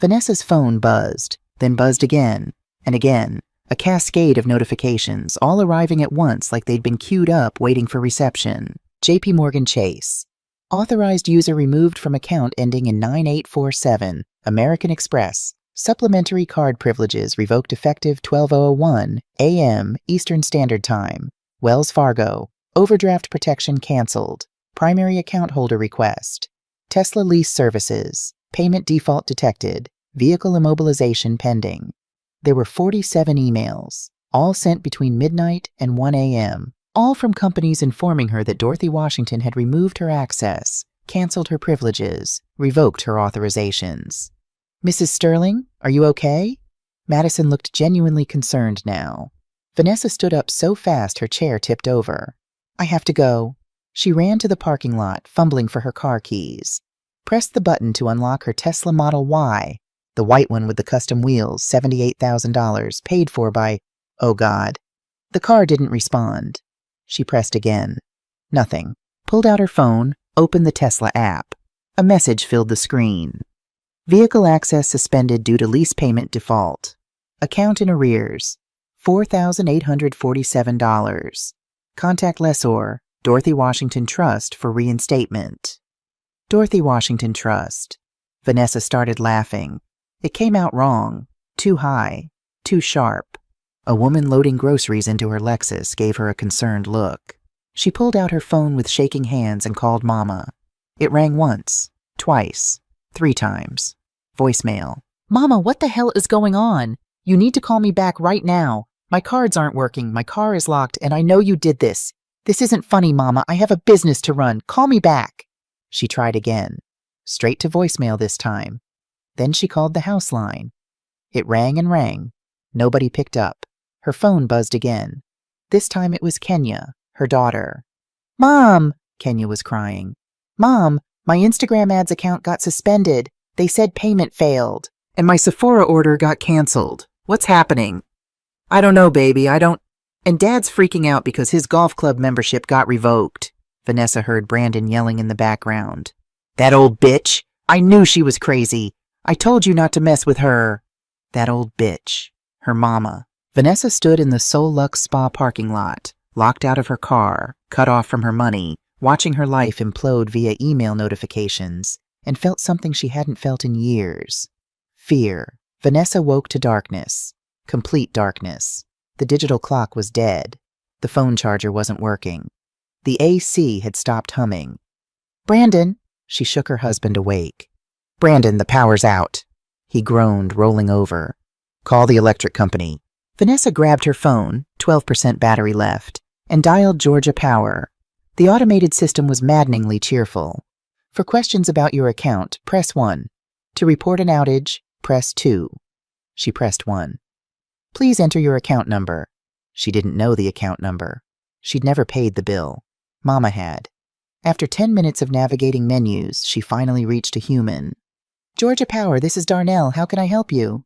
Vanessa's phone buzzed, then buzzed again, and again, a cascade of notifications, all arriving at once like they'd been queued up waiting for reception. JP Morgan Chase. Authorized user removed from account ending in 9847. American Express. Supplementary card privileges revoked effective 12:01 a.m. Eastern Standard Time. Wells Fargo. Overdraft protection canceled. Primary account holder request. Tesla lease services. Payment default detected. Vehicle immobilization pending. There were 47 emails, all sent between midnight and 1 a.m., all from companies informing her that Dorothy Washington had removed her access, canceled her privileges, revoked her authorizations. Mrs. Sterling, are you okay? Madison looked genuinely concerned now. Vanessa stood up so fast her chair tipped over. I have to go. She ran to the parking lot, fumbling for her car keys. Pressed the button to unlock her Tesla Model Y, the white one with the custom wheels, $78,000, paid for by... Oh, God. The car didn't respond. She pressed again. Nothing. Pulled out her phone, opened the Tesla app. A message filled the screen. Vehicle access suspended due to lease payment default. Account in arrears. $4,847. Contact lessor, Dorothy Washington Trust, for reinstatement. Dorothy Washington Trust. Vanessa started laughing. It came out wrong. Too high. Too sharp. A woman loading groceries into her Lexus gave her a concerned look. She pulled out her phone with shaking hands and called Mama. It rang once, twice, 3 times. Voicemail. Mama, what the hell is going on? You need to call me back right now. My cards aren't working, my car is locked, and I know you did this. This isn't funny, Mama. I have a business to run. Call me back. She tried again. Straight to voicemail this time. Then she called the house line. It rang and rang. Nobody picked up. Her phone buzzed again. This time it was Kenya, her daughter. Mom, Kenya was crying. Mom, my Instagram ads account got suspended. They said payment failed. And my Sephora order got canceled. What's happening? I don't know, baby. And Dad's freaking out because his golf club membership got revoked. Vanessa heard Brandon yelling in the background. That old bitch. I knew she was crazy. I told you not to mess with her. That old bitch. Her mama. Vanessa stood in the Solux Spa parking lot, locked out of her car, cut off from her money, watching her life implode via email notifications, and felt something she hadn't felt in years. Fear. Vanessa woke to darkness. Complete darkness. The digital clock was dead. The phone charger wasn't working. The AC had stopped humming. Brandon, she shook her husband awake. Brandon, the power's out. He groaned, rolling over. Call the electric company. Vanessa grabbed her phone, 12% battery left, and dialed Georgia Power. The automated system was maddeningly cheerful. For questions about your account, press 1. To report an outage, press 2. She pressed 1. Please enter your account number. She didn't know the account number. She'd never paid the bill. Mama had. After 10 minutes of navigating menus, she finally reached a human. Georgia Power, this is Darnell. How can I help you?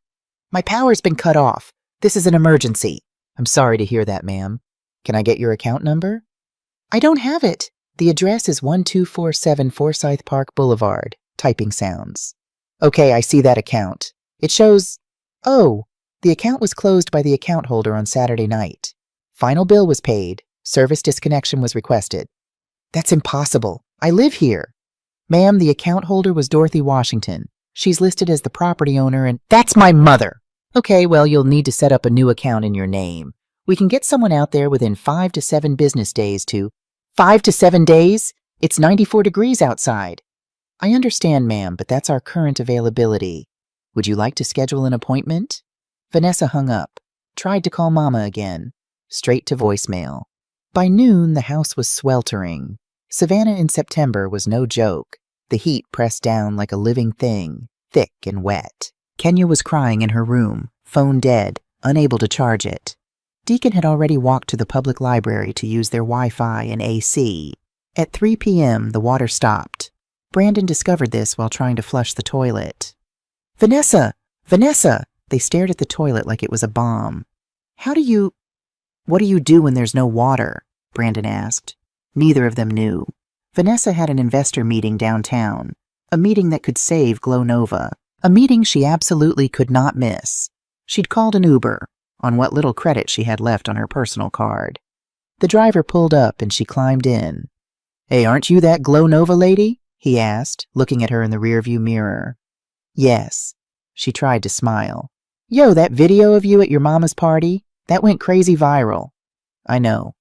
My power's been cut off. This is an emergency. I'm sorry to hear that, ma'am. Can I get your account number? I don't have it. The address is 1247 Forsyth Park Boulevard. Typing sounds. Okay, I see that account. It shows... Oh, the account was closed by the account holder on Saturday night. Final bill was paid. Service disconnection was requested. That's impossible. I live here. Ma'am, the account holder was Dorothy Washington. She's listed as the property owner and... That's my mother! Okay, well, you'll need to set up a new account in your name. We can get someone out there within 5 to 7 business days to... 5 to 7 days? It's 94 degrees outside. I understand, ma'am, but that's our current availability. Would you like to schedule an appointment? Vanessa hung up, tried to call Mama again, straight to voicemail. By noon, the house was sweltering. Savannah in September was no joke. The heat pressed down like a living thing, thick and wet. Kenya was crying in her room, phone dead, unable to charge it. Deacon had already walked to the public library to use their Wi-Fi and AC. At 3 p.m., the water stopped. Brandon discovered this while trying to flush the toilet. Vanessa! Vanessa! They stared at the toilet like it was a bomb. What do you do when there's no water? Brandon asked. Neither of them knew. Vanessa had an investor meeting downtown, a meeting that could save Glow Nova, a meeting she absolutely could not miss. She'd called an Uber, on what little credit she had left on her personal card. The driver pulled up and she climbed in. Hey, aren't you that Glow Nova lady? He asked, looking at her in the rearview mirror. Yes. She tried to smile. Yo, that video of you at your mama's party? That went crazy viral. I know.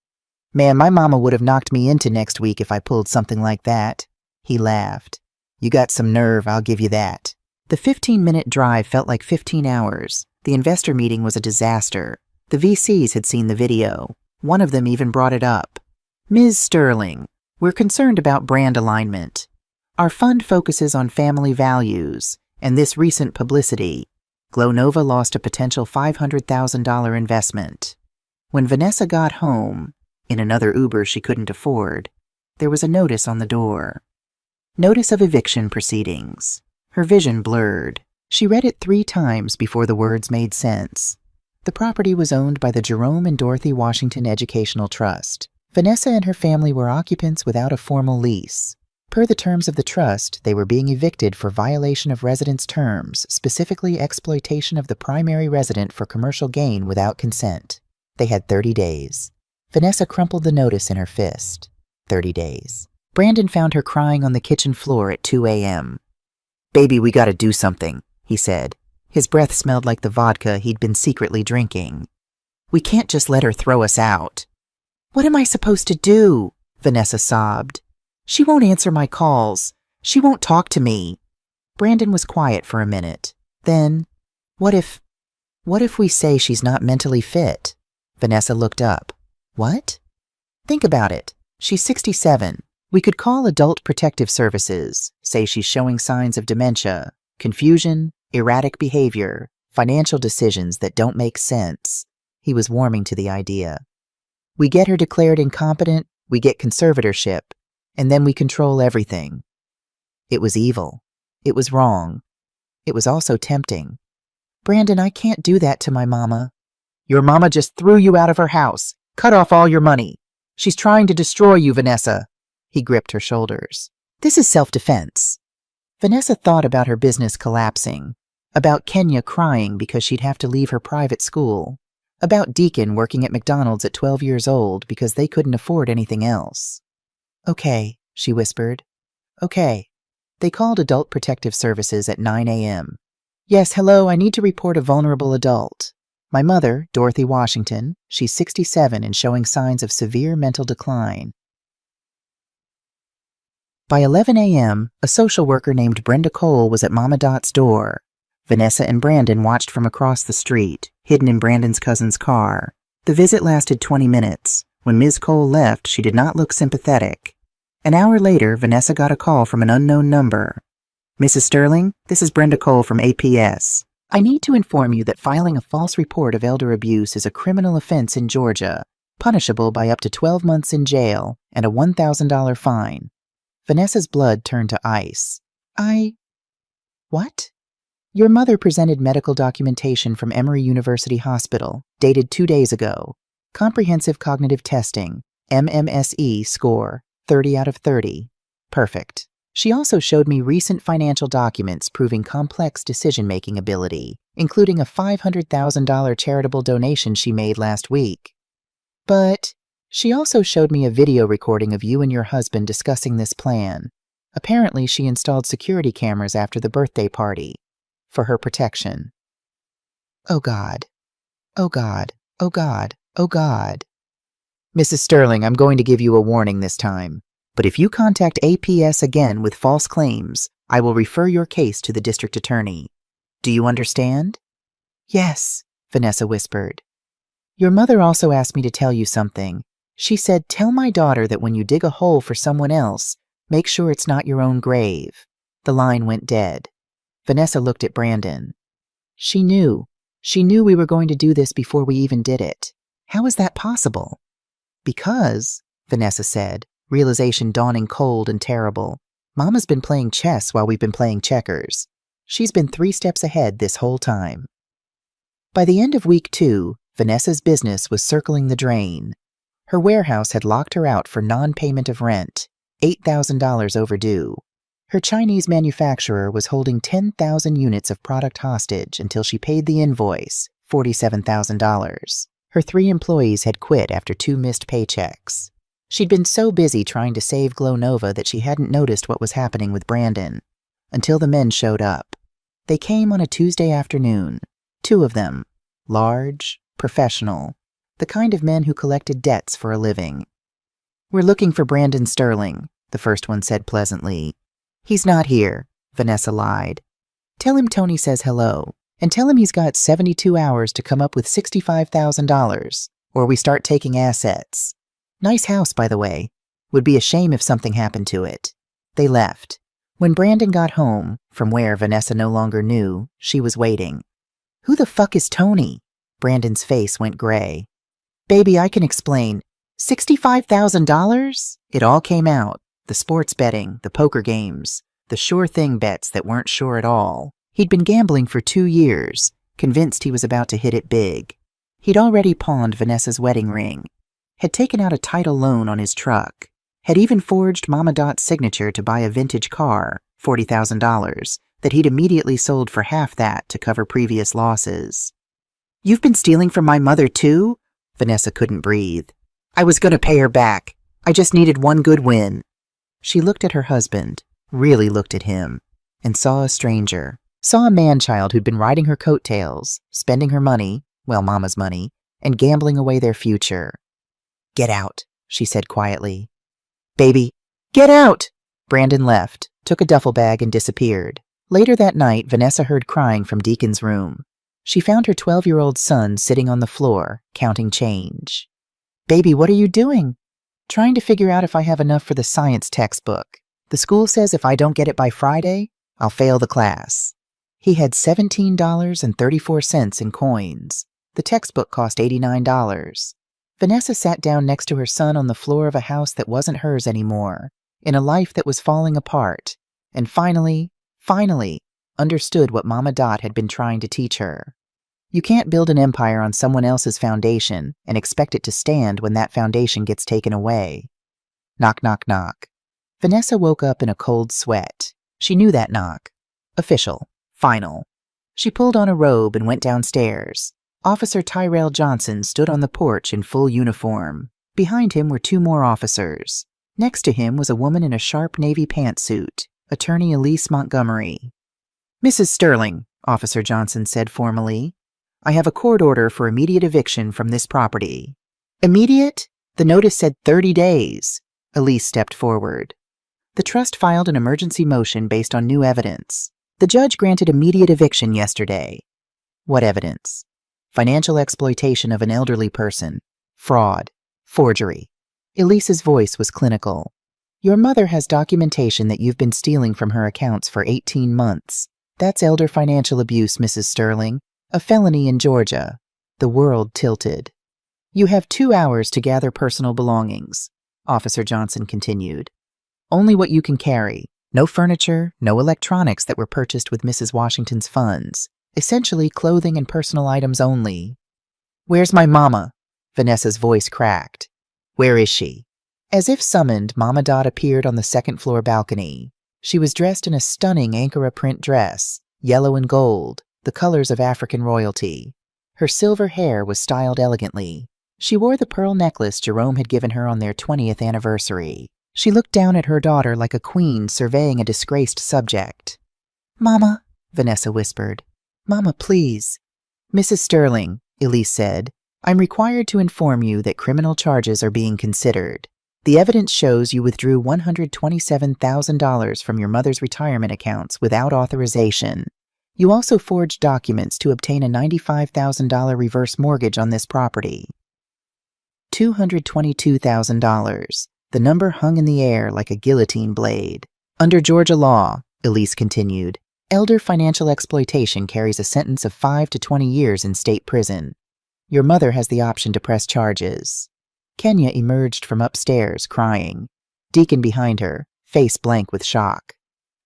Man, my mama would have knocked me into next week if I pulled something like that. He laughed. You got some nerve, I'll give you that. The 15-minute drive felt like 15 hours. The investor meeting was a disaster. The VCs had seen the video. One of them even brought it up. Ms. Sterling, we're concerned about brand alignment. Our fund focuses on family values, and this recent publicity. Glow Nova lost a potential $500,000 investment. When Vanessa got home, in another Uber she couldn't afford, there was a notice on the door. Notice of eviction proceedings. Her vision blurred. She read it 3 times before the words made sense. The property was owned by the Jerome and Dorothy Washington Educational Trust. Vanessa and her family were occupants without a formal lease. Per the terms of the trust, they were being evicted for violation of residence terms, specifically exploitation of the primary resident for commercial gain without consent. They had 30 days. Vanessa crumpled the notice in her fist. 30 days. Brandon found her crying on the kitchen floor at 2 a.m. Baby, we gotta do something, he said. His breath smelled like the vodka he'd been secretly drinking. We can't just let her throw us out. What am I supposed to do? Vanessa sobbed. She won't answer my calls. She won't talk to me. Brandon was quiet for a minute. Then, what if we say she's not mentally fit? Vanessa looked up. What? Think about it. She's 67. We could call Adult Protective Services, say she's showing signs of dementia, confusion, erratic behavior, financial decisions that don't make sense. He was warming to the idea. We get her declared incompetent, we get conservatorship, and then we control everything. It was evil. It was wrong. It was also tempting. Brandon, I can't do that to my mama. Your mama just threw you out of her house, cut off all your money. She's trying to destroy you, Vanessa. He gripped her shoulders. This is self-defense. Vanessa thought about her business collapsing, about Kenya crying because she'd have to leave her private school, about Deacon working at McDonald's at 12 years old because they couldn't afford anything else. Okay, she whispered. Okay. They called Adult Protective Services at 9 a.m. Yes, hello, I need to report a vulnerable adult. My mother, Dorothy Washington, she's 67 and showing signs of severe mental decline. By 11 a.m., a social worker named Brenda Cole was at Mama Dot's door. Vanessa and Brandon watched from across the street, hidden in Brandon's cousin's car. The visit lasted 20 minutes. When Ms. Cole left, she did not look sympathetic. An hour later, Vanessa got a call from an unknown number. Mrs. Sterling, this is Brenda Cole from APS. I need to inform you that filing a false report of elder abuse is a criminal offense in Georgia, punishable by up to 12 months in jail and a $1,000 fine. Vanessa's blood turned to ice. What? Your mother presented medical documentation from Emory University Hospital, dated 2 days ago. Comprehensive cognitive testing, MMSE score, 30 out of 30. Perfect. She also showed me recent financial documents proving complex decision-making ability, including a $500,000 charitable donation she made last week. But she also showed me a video recording of you and your husband discussing this plan. Apparently, she installed security cameras after the birthday party, for her protection. Oh God. Oh God. Oh God. Oh God. Mrs. Sterling, I'm going to give you a warning this time. But if you contact APS again with false claims, I will refer your case to the district attorney. Do you understand? Yes, Vanessa whispered. Your mother also asked me to tell you something. She said, tell my daughter that when you dig a hole for someone else, make sure it's not your own grave. The line went dead. Vanessa looked at Brandon. She knew. She knew we were going to do this before we even did it. How is that possible? Because, Vanessa said, realization dawning cold and terrible, Mama's been playing chess while we've been playing checkers. She's been 3 steps ahead this whole time. By the end of week 2, Vanessa's business was circling the drain. Her warehouse had locked her out for non-payment of rent, $8,000 overdue. Her Chinese manufacturer was holding 10,000 units of product hostage until she paid the invoice, $47,000. Her 3 employees had quit after 2 missed paychecks. She'd been so busy trying to save Glow Nova that she hadn't noticed what was happening with Brandon, until the men showed up. They came on a Tuesday afternoon, 2 of them, large, professional, the kind of men who collected debts for a living. We're looking for Brandon Sterling, the first one said pleasantly. He's not here, Vanessa lied. Tell him Tony says hello, and tell him he's got 72 hours to come up with $65,000, or we start taking assets. Nice house, by the way. Would be a shame if something happened to it. They left. When Brandon got home, from where Vanessa no longer knew, she was waiting. Who the fuck is Tony? Brandon's face went gray. Baby, I can explain. $65,000? It all came out. The sports betting, the poker games, the sure thing bets that weren't sure at all. He'd been gambling for 2 years, convinced he was about to hit it big. He'd already pawned Vanessa's wedding ring, had taken out a title loan on his truck, had even forged Mama Dot's signature to buy a vintage car, $40,000, that he'd immediately sold for half that to cover previous losses. You've been stealing from my mother too? Vanessa couldn't breathe. I was going to pay her back. I just needed one good win. She looked at her husband, really looked at him, and saw a stranger. Saw a man-child who'd been riding her coattails, spending her money, well, Mama's money, and gambling away their future. Get out, she said quietly. Baby, get out! Brandon left, took a duffel bag and disappeared. Later that night, Vanessa heard crying from Deacon's room. She found her 12-year-old son sitting on the floor, counting change. Baby, what are you doing? Trying to figure out if I have enough for the science textbook. The school says if I don't get it by Friday, I'll fail the class. He had $17.34 in coins. The textbook cost $89. Vanessa sat down next to her son on the floor of a house that wasn't hers anymore, in a life that was falling apart, and finally understood what Mama Dot had been trying to teach her. You can't build an empire on someone else's foundation and expect it to stand when that foundation gets taken away. Knock, knock, knock. Vanessa woke up in a cold sweat. She knew that knock. Official. Final. She pulled on a robe and went downstairs. Officer Tyrell Johnson stood on the porch in full uniform. Behind him were 2 more officers. Next to him was a woman in a sharp navy pantsuit, Attorney Elise Montgomery. Mrs. Sterling, Officer Johnson said formally, I have a court order for immediate eviction from this property. Immediate? The notice said 30 days. Elise stepped forward. The trust filed an emergency motion based on new evidence. The judge granted immediate eviction yesterday. What evidence? Financial exploitation of an elderly person. Fraud. Forgery. Elise's voice was clinical. Your mother has documentation that you've been stealing from her accounts for 18 months. That's elder financial abuse, Mrs. Sterling. A felony in Georgia. The world tilted. You have 2 hours to gather personal belongings, Officer Johnson continued. Only what you can carry. No furniture, no electronics that were purchased with Mrs. Washington's funds. Essentially clothing and personal items only. Where's my mama? Vanessa's voice cracked. Where is she? As if summoned, Mama Dot appeared on the second-floor balcony. She was dressed in a stunning Ankara print dress, yellow and gold, the colors of African royalty. Her silver hair was styled elegantly. She wore the pearl necklace Jerome had given her on their 20th anniversary. She looked down at her daughter like a queen surveying a disgraced subject. Mama, Vanessa whispered. Mama, please. Mrs. Sterling, Elise said, I'm required to inform you that criminal charges are being considered. The evidence shows you withdrew $127,000 from your mother's retirement accounts without authorization. You also forged documents to obtain a $95,000 reverse mortgage on this property. $222,000. The number hung in the air like a guillotine blade. Under Georgia law, Elise continued, elder financial exploitation carries a sentence of 5 to 20 years in state prison. Your mother has the option to press charges. Kenya emerged from upstairs, crying. Deacon behind her, face blank with shock.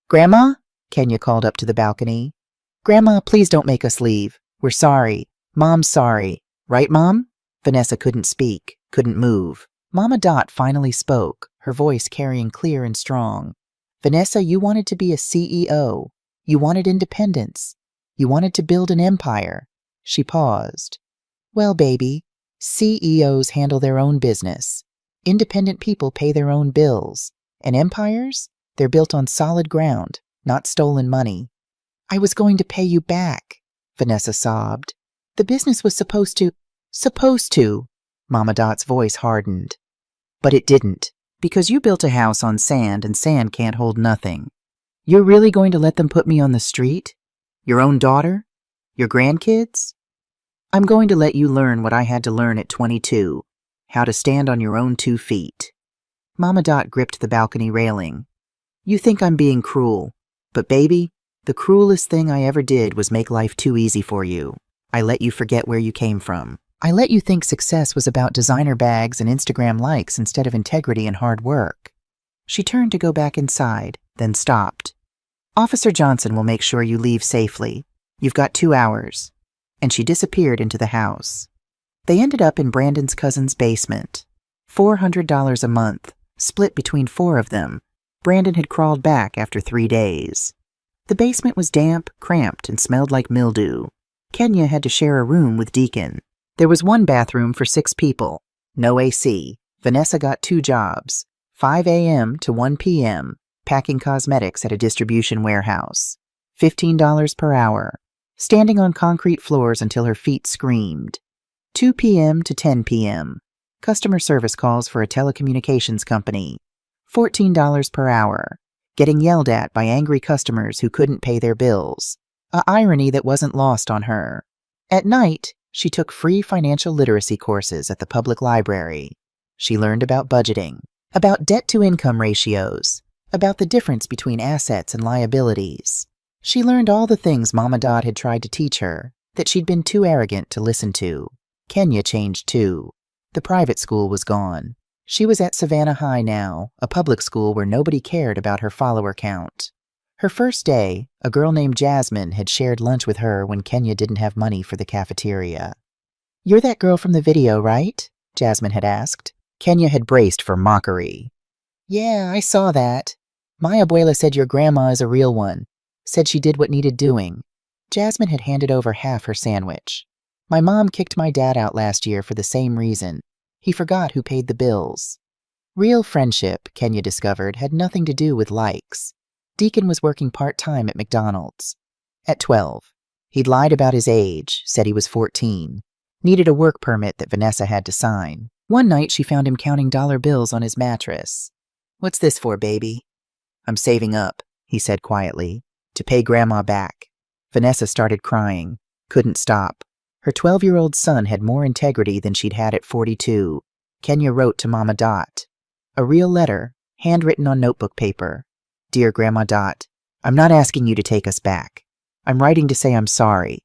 Grandma? Kenya called up to the balcony. Grandma, please don't make us leave. We're sorry. Mom's sorry. Right, Mom? Vanessa couldn't speak, couldn't move. Mama Dot finally spoke, her voice carrying clear and strong. Vanessa, you wanted to be a CEO. You wanted independence. You wanted to build an empire. She paused. Well, baby, CEOs handle their own business. Independent people pay their own bills. And empires? They're built on solid ground, not stolen money. I was going to pay you back, Vanessa sobbed. The business was supposed to, Mama Dot's voice hardened. But it didn't, because you built a house on sand and sand can't hold nothing. You're really going to let them put me on the street? Your own daughter? Your grandkids? I'm going to let you learn what I had to learn at 22, how to stand on your own 2 feet. Mama Dot gripped the balcony railing. You think I'm being cruel, but baby, the cruelest thing I ever did was make life too easy for you. I let you forget where you came from. I let you think success was about designer bags and Instagram likes instead of integrity and hard work. She turned to go back inside, then stopped. Officer Johnson will make sure you leave safely. You've got 2 hours. And she disappeared into the house. They ended up in Brandon's cousin's basement. $400 a month, split between 4 of them. Brandon had crawled back after 3 days. The basement was damp, cramped, and smelled like mildew. Kenya had to share a room with Deacon. There was 1 bathroom for 6 people. No AC. Vanessa got 2 jobs. 5 a.m. to 1 p.m., packing cosmetics at a distribution warehouse. $15 per hour. Standing on concrete floors until her feet screamed. 2 p.m. to 10 p.m. Customer service calls for a telecommunications company. $14 per hour. Getting yelled at by angry customers who couldn't pay their bills. A irony that wasn't lost on her. At night, she took free financial literacy courses at the public library. She learned about budgeting, about debt-to-income ratios, about the difference between assets and liabilities. She learned all the things Mama Dot had tried to teach her, that she'd been too arrogant to listen to. Kenya changed too. The private school was gone. She was at Savannah High now, a public school where nobody cared about her follower count. Her first day, a girl named Jasmine had shared lunch with her when Kenya didn't have money for the cafeteria. You're that girl from the video, right? Jasmine had asked. Kenya had braced for mockery. Yeah, I saw that. My abuela said your grandma is a real one. Said she did what needed doing. Jasmine had handed over half her sandwich. My mom kicked my dad out last year for the same reason. He forgot who paid the bills. Real friendship, Kenya discovered, had nothing to do with likes. Deacon was working part-time at McDonald's. At 12. He'd lied about his age, said he was 14. Needed a work permit that Vanessa had to sign. One night she found him counting dollar bills on his mattress. What's this for, baby? I'm saving up, he said quietly, to pay Grandma back. Vanessa started crying. Couldn't stop. Her 12-year-old son had more integrity than she'd had at 42. Kenya wrote to Mama Dot. A real letter, handwritten on notebook paper. Dear Grandma Dot, I'm not asking you to take us back. I'm writing to say I'm sorry.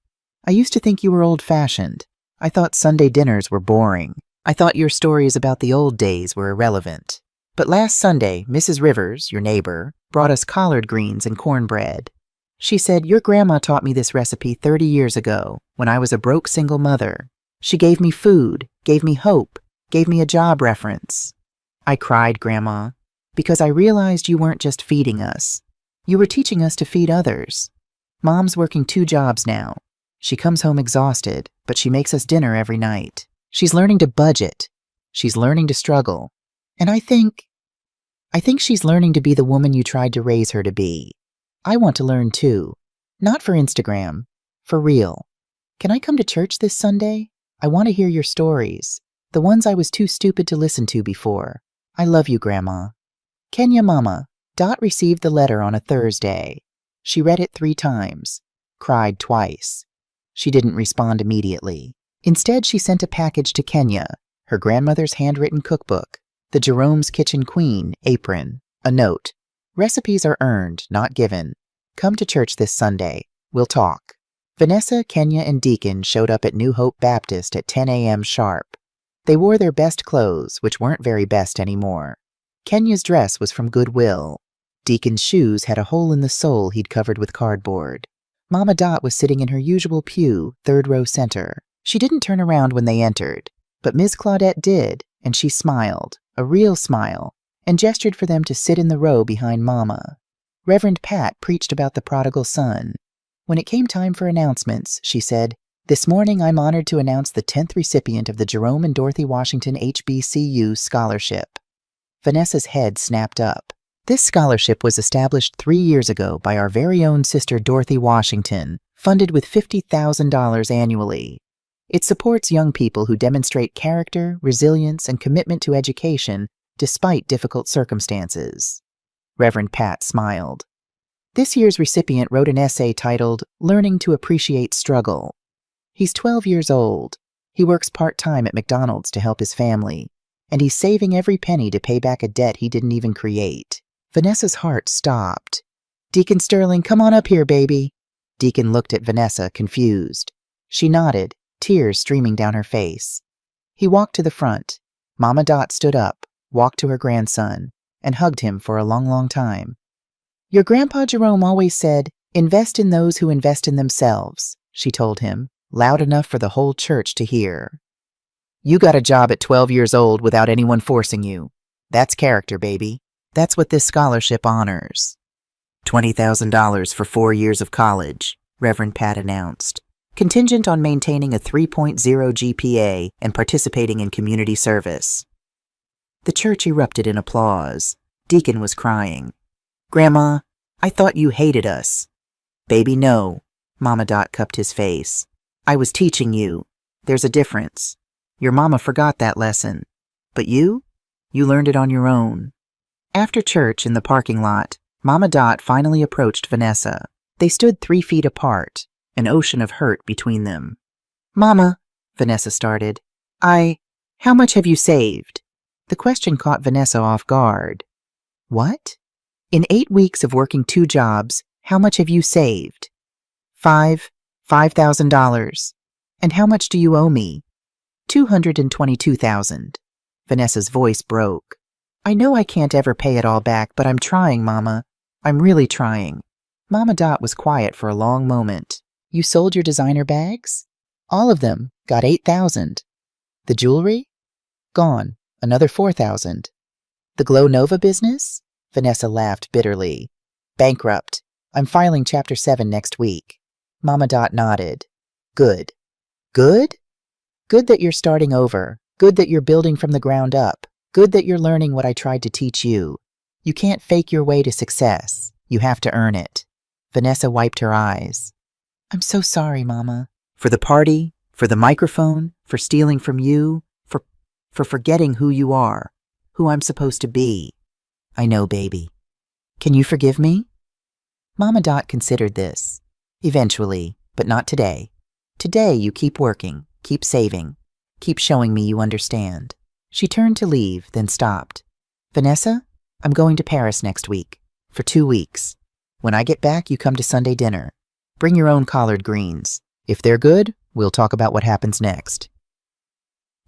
I used to think you were old-fashioned. I thought Sunday dinners were boring. I thought your stories about the old days were irrelevant. But last Sunday, Mrs. Rivers, your neighbor, brought us collard greens and cornbread. She said, your grandma taught me this recipe 30 years ago, when I was a broke single mother. She gave me food, gave me hope, gave me a job reference. I cried, Grandma, because I realized you weren't just feeding us. You were teaching us to feed others. Mom's working 2 jobs now. She comes home exhausted, but she makes us dinner every night. She's learning to budget. She's learning to struggle. And I think she's learning to be the woman you tried to raise her to be. I want to learn too. Not for Instagram. For real. Can I come to church this Sunday? I want to hear your stories, the ones I was too stupid to listen to before. I love you, Grandma. Kenya Mama. Dot received the letter on a Thursday. She read it 3 times, cried twice. She didn't respond immediately. Instead, she sent a package to Kenya, her grandmother's handwritten cookbook, the Jerome's Kitchen Queen apron, a note. Recipes are earned, not given. Come to church this Sunday. We'll talk. Vanessa, Kenya, and Deacon showed up at New Hope Baptist at 10 a.m. sharp. They wore their best clothes, which weren't very best anymore. Kenya's dress was from Goodwill. Deacon's shoes had a hole in the sole he'd covered with cardboard. Mama Dot was sitting in her usual pew, 3rd row center. She didn't turn around when they entered, but Miss Claudette did, and she smiled, a real smile, and gestured for them to sit in the row behind Mama. Reverend Pat preached about the prodigal son. When it came time for announcements, she said, "This morning I'm honored to announce the 10th recipient of the Jerome and Dorothy Washington HBCU Scholarship." Vanessa's head snapped up. This scholarship was established 3 years ago by our very own sister Dorothy Washington, funded with $50,000 annually. It supports young people who demonstrate character, resilience, and commitment to education despite difficult circumstances. Reverend Pat smiled. This year's recipient wrote an essay titled, "Learning to Appreciate Struggle." He's 12 years old. He works part-time at McDonald's to help his family, and he's saving every penny to pay back a debt he didn't even create. Vanessa's heart stopped. "Deacon Sterling, come on up here, baby." Deacon looked at Vanessa, confused. She nodded, tears streaming down her face. He walked to the front. Mama Dot stood up, walked to her grandson, and hugged him for a long, long time. "Your Grandpa Jerome always said, 'Invest in those who invest in themselves,'" she told him, loud enough for the whole church to hear. "You got a job at 12 years old without anyone forcing you. That's character, baby. That's what this scholarship honors." $20,000 for 4 years of college, Reverend Pat announced, contingent on maintaining a 3.0 GPA and participating in community service. The church erupted in applause. Deacon was crying. "Grandma, I thought you hated us." "Baby, no." Mama Dot cupped his face. "I was teaching you. There's a difference. Your mama forgot that lesson. But you learned it on your own." After church in the parking lot, Mama Dot finally approached Vanessa. They stood 3 feet apart, an ocean of hurt between them. "Mama," Vanessa started, how much have you saved?" The question caught Vanessa off guard. "What? In 8 weeks of working 2 jobs, how much have you saved?" $5,000. "And how much do you owe me?" $222,000. Vanessa's voice broke. "I know I can't ever pay it all back, but I'm trying, Mama. I'm really trying." Mama Dot was quiet for a long moment. "You sold your designer bags?" "All of them. Got $8,000. "The jewelry?" "Gone. Another $4,000. "The Glow Nova business?" Vanessa laughed bitterly. "Bankrupt. I'm filing Chapter 7 next week." Mama Dot nodded. "Good." "Good?" "Good that you're starting over. Good that you're building from the ground up. Good that you're learning what I tried to teach you. You can't fake your way to success. You have to earn it." Vanessa wiped her eyes. "I'm so sorry, Mama." "For the party, for the microphone, for stealing from you, for forgetting who you are, who I'm supposed to be." "I know, baby." "Can you forgive me?" Mama Dot considered this. "Eventually, but not today. Today you keep working, keep saving, keep showing me you understand." She turned to leave, then stopped. "Vanessa, I'm going to Paris next week, for 2 weeks. When I get back, you come to Sunday dinner. Bring your own collard greens. If they're good, we'll talk about what happens next."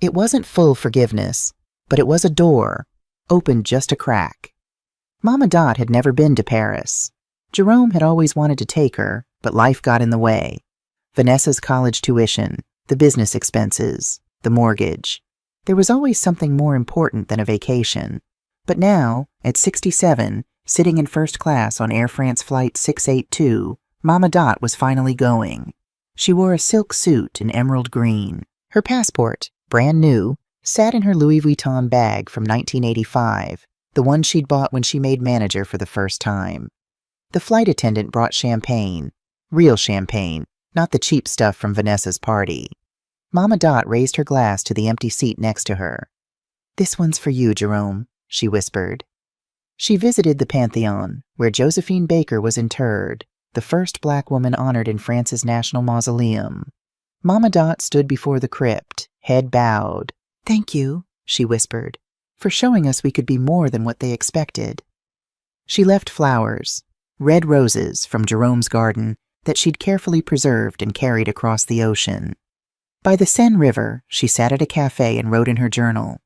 It wasn't full forgiveness, but it was a door, opened just a crack. Mama Dot had never been to Paris. Jerome had always wanted to take her, but life got in the way. Vanessa's college tuition, the business expenses, the mortgage. There was always something more important than a vacation. But now, at 67, sitting in first class on Air France Flight 682, Mama Dot was finally going. She wore a silk suit in emerald green. Her passport, brand new, sat in her Louis Vuitton bag from 1985, the one she'd bought when she made manager for the first time. The flight attendant brought champagne, real champagne, not the cheap stuff from Vanessa's party. Mama Dot raised her glass to the empty seat next to her. "This one's for you, Jerome," she whispered. She visited the Pantheon, where Josephine Baker was interred, the first black woman honored in France's National Mausoleum. Mama Dot stood before the crypt, head bowed. "Thank you," she whispered, "for showing us we could be more than what they expected." She left flowers, red roses from Jerome's garden that she'd carefully preserved and carried across the ocean. By the Seine River, she sat at a cafe and wrote in her journal,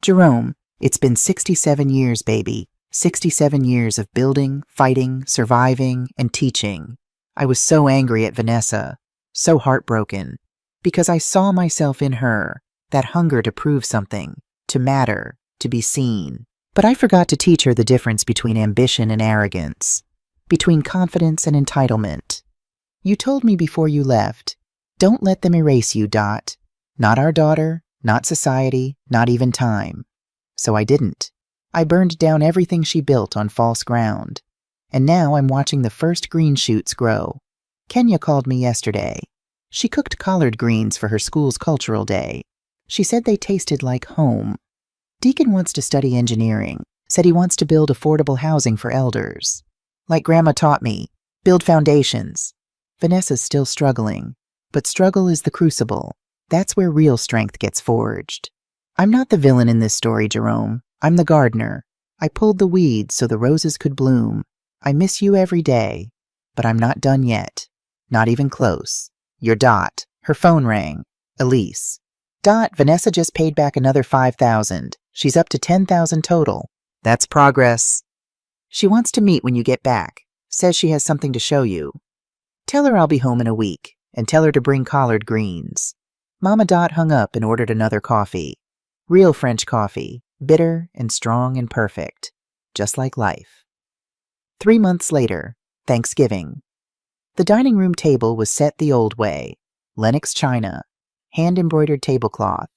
"Jerome, it's been 67 years, baby. 67 years of building, fighting, surviving, and teaching. I was so angry at Vanessa, so heartbroken, because I saw myself in her, that hunger to prove something, to matter, to be seen. But I forgot to teach her the difference between ambition and arrogance, between confidence and entitlement. You told me before you left, don't let them erase you, Dot. Not our daughter, not society, not even time. So I didn't. I burned down everything she built on false ground. And now I'm watching the first green shoots grow. Kenya called me yesterday. She cooked collard greens for her school's cultural day. She said they tasted like home. Deacon wants to study engineering, said he wants to build affordable housing for elders. Like Grandma taught me, build foundations. Vanessa's still struggling, but struggle is the crucible. That's where real strength gets forged. I'm not the villain in this story, Jerome. I'm the gardener. I pulled the weeds so the roses could bloom. I miss you every day, but I'm not done yet. Not even close. Your Dot." Her phone rang. Elise. "Dot, Vanessa just paid back another $5,000. She's up to $10,000 total. That's progress. She wants to meet when you get back. Says she has something to show you. Tell her I'll be home in a week, and tell her to bring collard greens." Mama Dot hung up and ordered another coffee. Real French coffee, bitter and strong and perfect, just like life. 3 months later, Thanksgiving. The dining room table was set the old way. Lenox china, hand-embroidered tablecloth,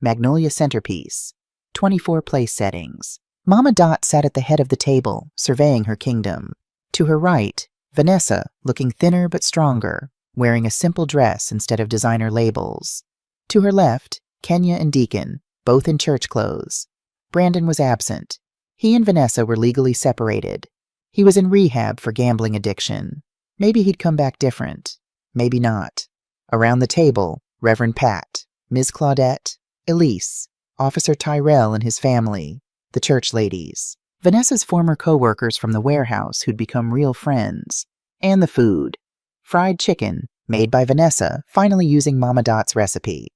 magnolia centerpiece, 24 place settings. Mama Dot sat at the head of the table, surveying her kingdom. To her right, Vanessa, looking thinner but stronger, wearing a simple dress instead of designer labels. To her left, Kenya and Deacon, both in church clothes. Brandon was absent. He and Vanessa were legally separated. He was in rehab for gambling addiction. Maybe he'd come back different. Maybe not. Around the table, Reverend Pat, Ms. Claudette, Elise, Officer Tyrell and his family, the church ladies, Vanessa's former co-workers from the warehouse who'd become real friends, and the food. Fried chicken, made by Vanessa, finally using Mama Dot's recipe.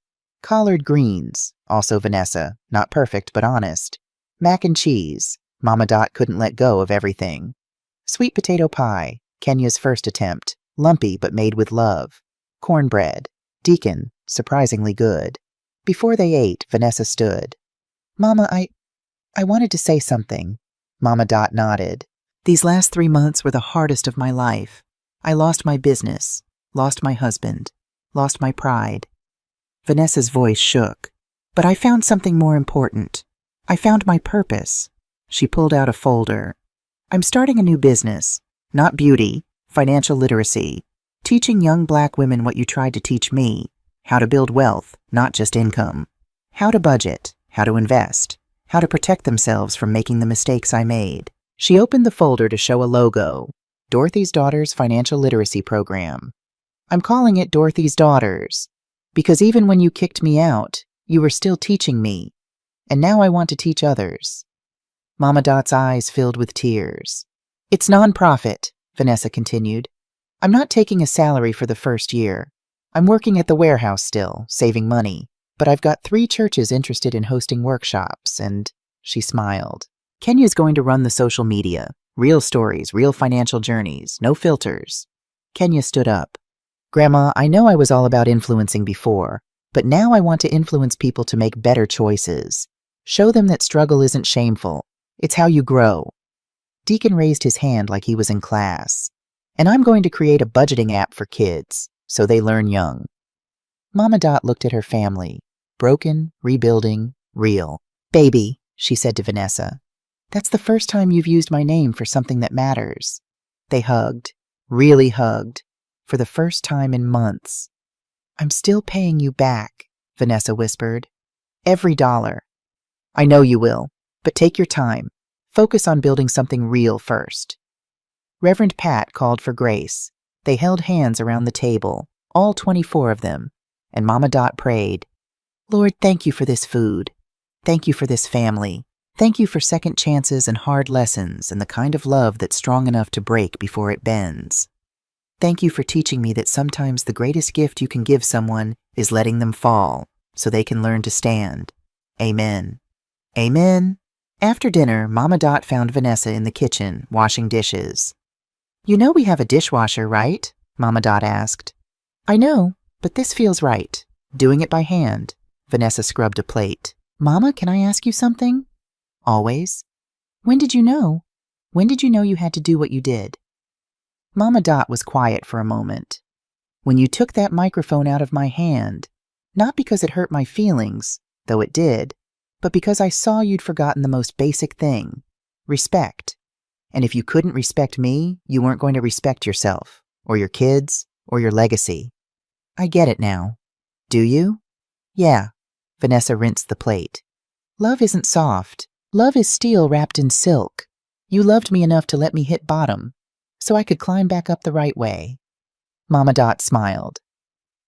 Collard greens, also Vanessa, not perfect but honest. Mac and cheese, Mama Dot couldn't let go of everything. Sweet potato pie, Kenya's first attempt, lumpy but made with love. Cornbread, Deacon, surprisingly good. Before they ate, Vanessa stood. "Mama, I wanted to say something." Mama Dot nodded. "These last 3 months were the hardest of my life. I lost my business, lost my husband, lost my pride." Vanessa's voice shook. "But I found something more important. I found my purpose." She pulled out a folder. "I'm starting a new business. Not beauty, financial literacy. Teaching young black women what you tried to teach me. How to build wealth, not just income. How to budget, how to invest, how to protect themselves from making the mistakes I made." She opened the folder to show a logo. Dorothy's Daughters Financial Literacy Program. "I'm calling it Dorothy's Daughters, because even when you kicked me out, you were still teaching me. And now I want to teach others." Mama Dot's eyes filled with tears. "It's nonprofit," Vanessa continued. "I'm not taking a salary for the first year. I'm working at the warehouse still, saving money. But I've got 3 churches interested in hosting workshops, and," she smiled, "Kenya's going to run the social media. Real stories, real financial journeys, no filters." Kenya stood up. "Grandma, I know I was all about influencing before, but now I want to influence people to make better choices. Show them that struggle isn't shameful. It's how you grow." Deacon raised his hand like he was in class. "And I'm going to create a budgeting app for kids, so they learn young." Mama Dot looked at her family. Broken, rebuilding, real. "Baby," she said to Vanessa, "that's the first time you've used my name for something that matters." They hugged, really hugged. for the first time in months. "I'm still paying you back," Vanessa whispered. "Every dollar." "I know you will, but take your time. Focus on building something real first." Reverend Pat called for Grace. They held hands around the table, all 24 of them, and Mama Dot prayed, "Lord, thank you for this food. Thank you for this family. Thank you for second chances and hard lessons and the kind of love that's strong enough to break before it bends. Thank you for teaching me that sometimes the greatest gift you can give someone is letting them fall so they can learn to stand. Amen." Amen. After dinner, Mama Dot found Vanessa in the kitchen, washing dishes. "You know we have a dishwasher, right?" Mama Dot asked. "I know, but this feels right. Doing it by hand." Vanessa scrubbed a plate. "Mama, can I ask you something?" "Always." When did you know you had to do what you did?" Mama Dot was quiet for a moment. "When you took that microphone out of my hand, not because it hurt my feelings, though it did, but because I saw you'd forgotten the most basic thing, respect. And if you couldn't respect me, you weren't going to respect yourself, or your kids, or your legacy. I get it now." "Do you?" "Yeah." Vanessa rinsed the plate. "Love isn't soft. Love is steel wrapped in silk. You loved me enough to let me hit bottom, so I could climb back up the right way." Mama Dot smiled.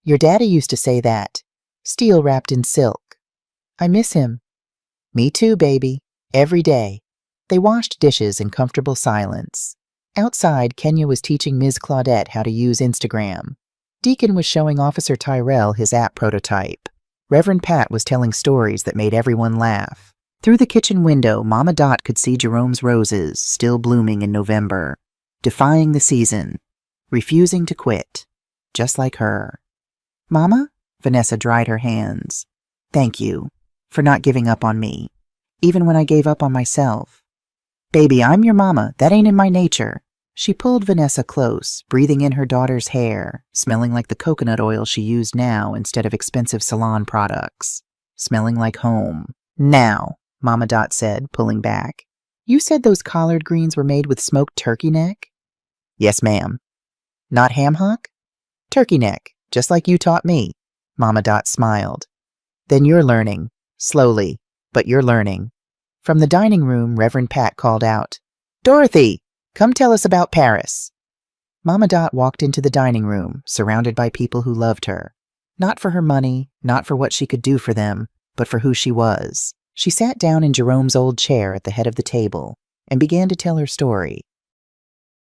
"Your daddy used to say that. Steel wrapped in silk. I miss him." "Me too, baby. Every day." They washed dishes in comfortable silence. Outside, Kenya was teaching Ms. Claudette how to use Instagram. Deacon was showing Officer Tyrell his app prototype. Reverend Pat was telling stories that made everyone laugh. Through the kitchen window, Mama Dot could see Jerome's roses, still blooming in November, defying the season, refusing to quit, just like her. "Mama?" Vanessa dried her hands. "Thank you for not giving up on me, even when I gave up on myself." "Baby, I'm your mama. That ain't in my nature." She pulled Vanessa close, breathing in her daughter's hair, smelling like the coconut oil she used now instead of expensive salon products, smelling like home. "Now," Mama Dot said, pulling back. "You said those collard greens were made with smoked turkey neck?" "Yes, ma'am." "Not ham hock?" "Turkey neck, just like you taught me." Mama Dot smiled. "Then you're learning. Slowly, but you're learning." From the dining room, Reverend Pat called out, "Dorothy, come tell us about Paris." Mama Dot walked into the dining room, surrounded by people who loved her. Not for her money, not for what she could do for them, but for who she was. She sat down in Jerome's old chair at the head of the table and began to tell her story.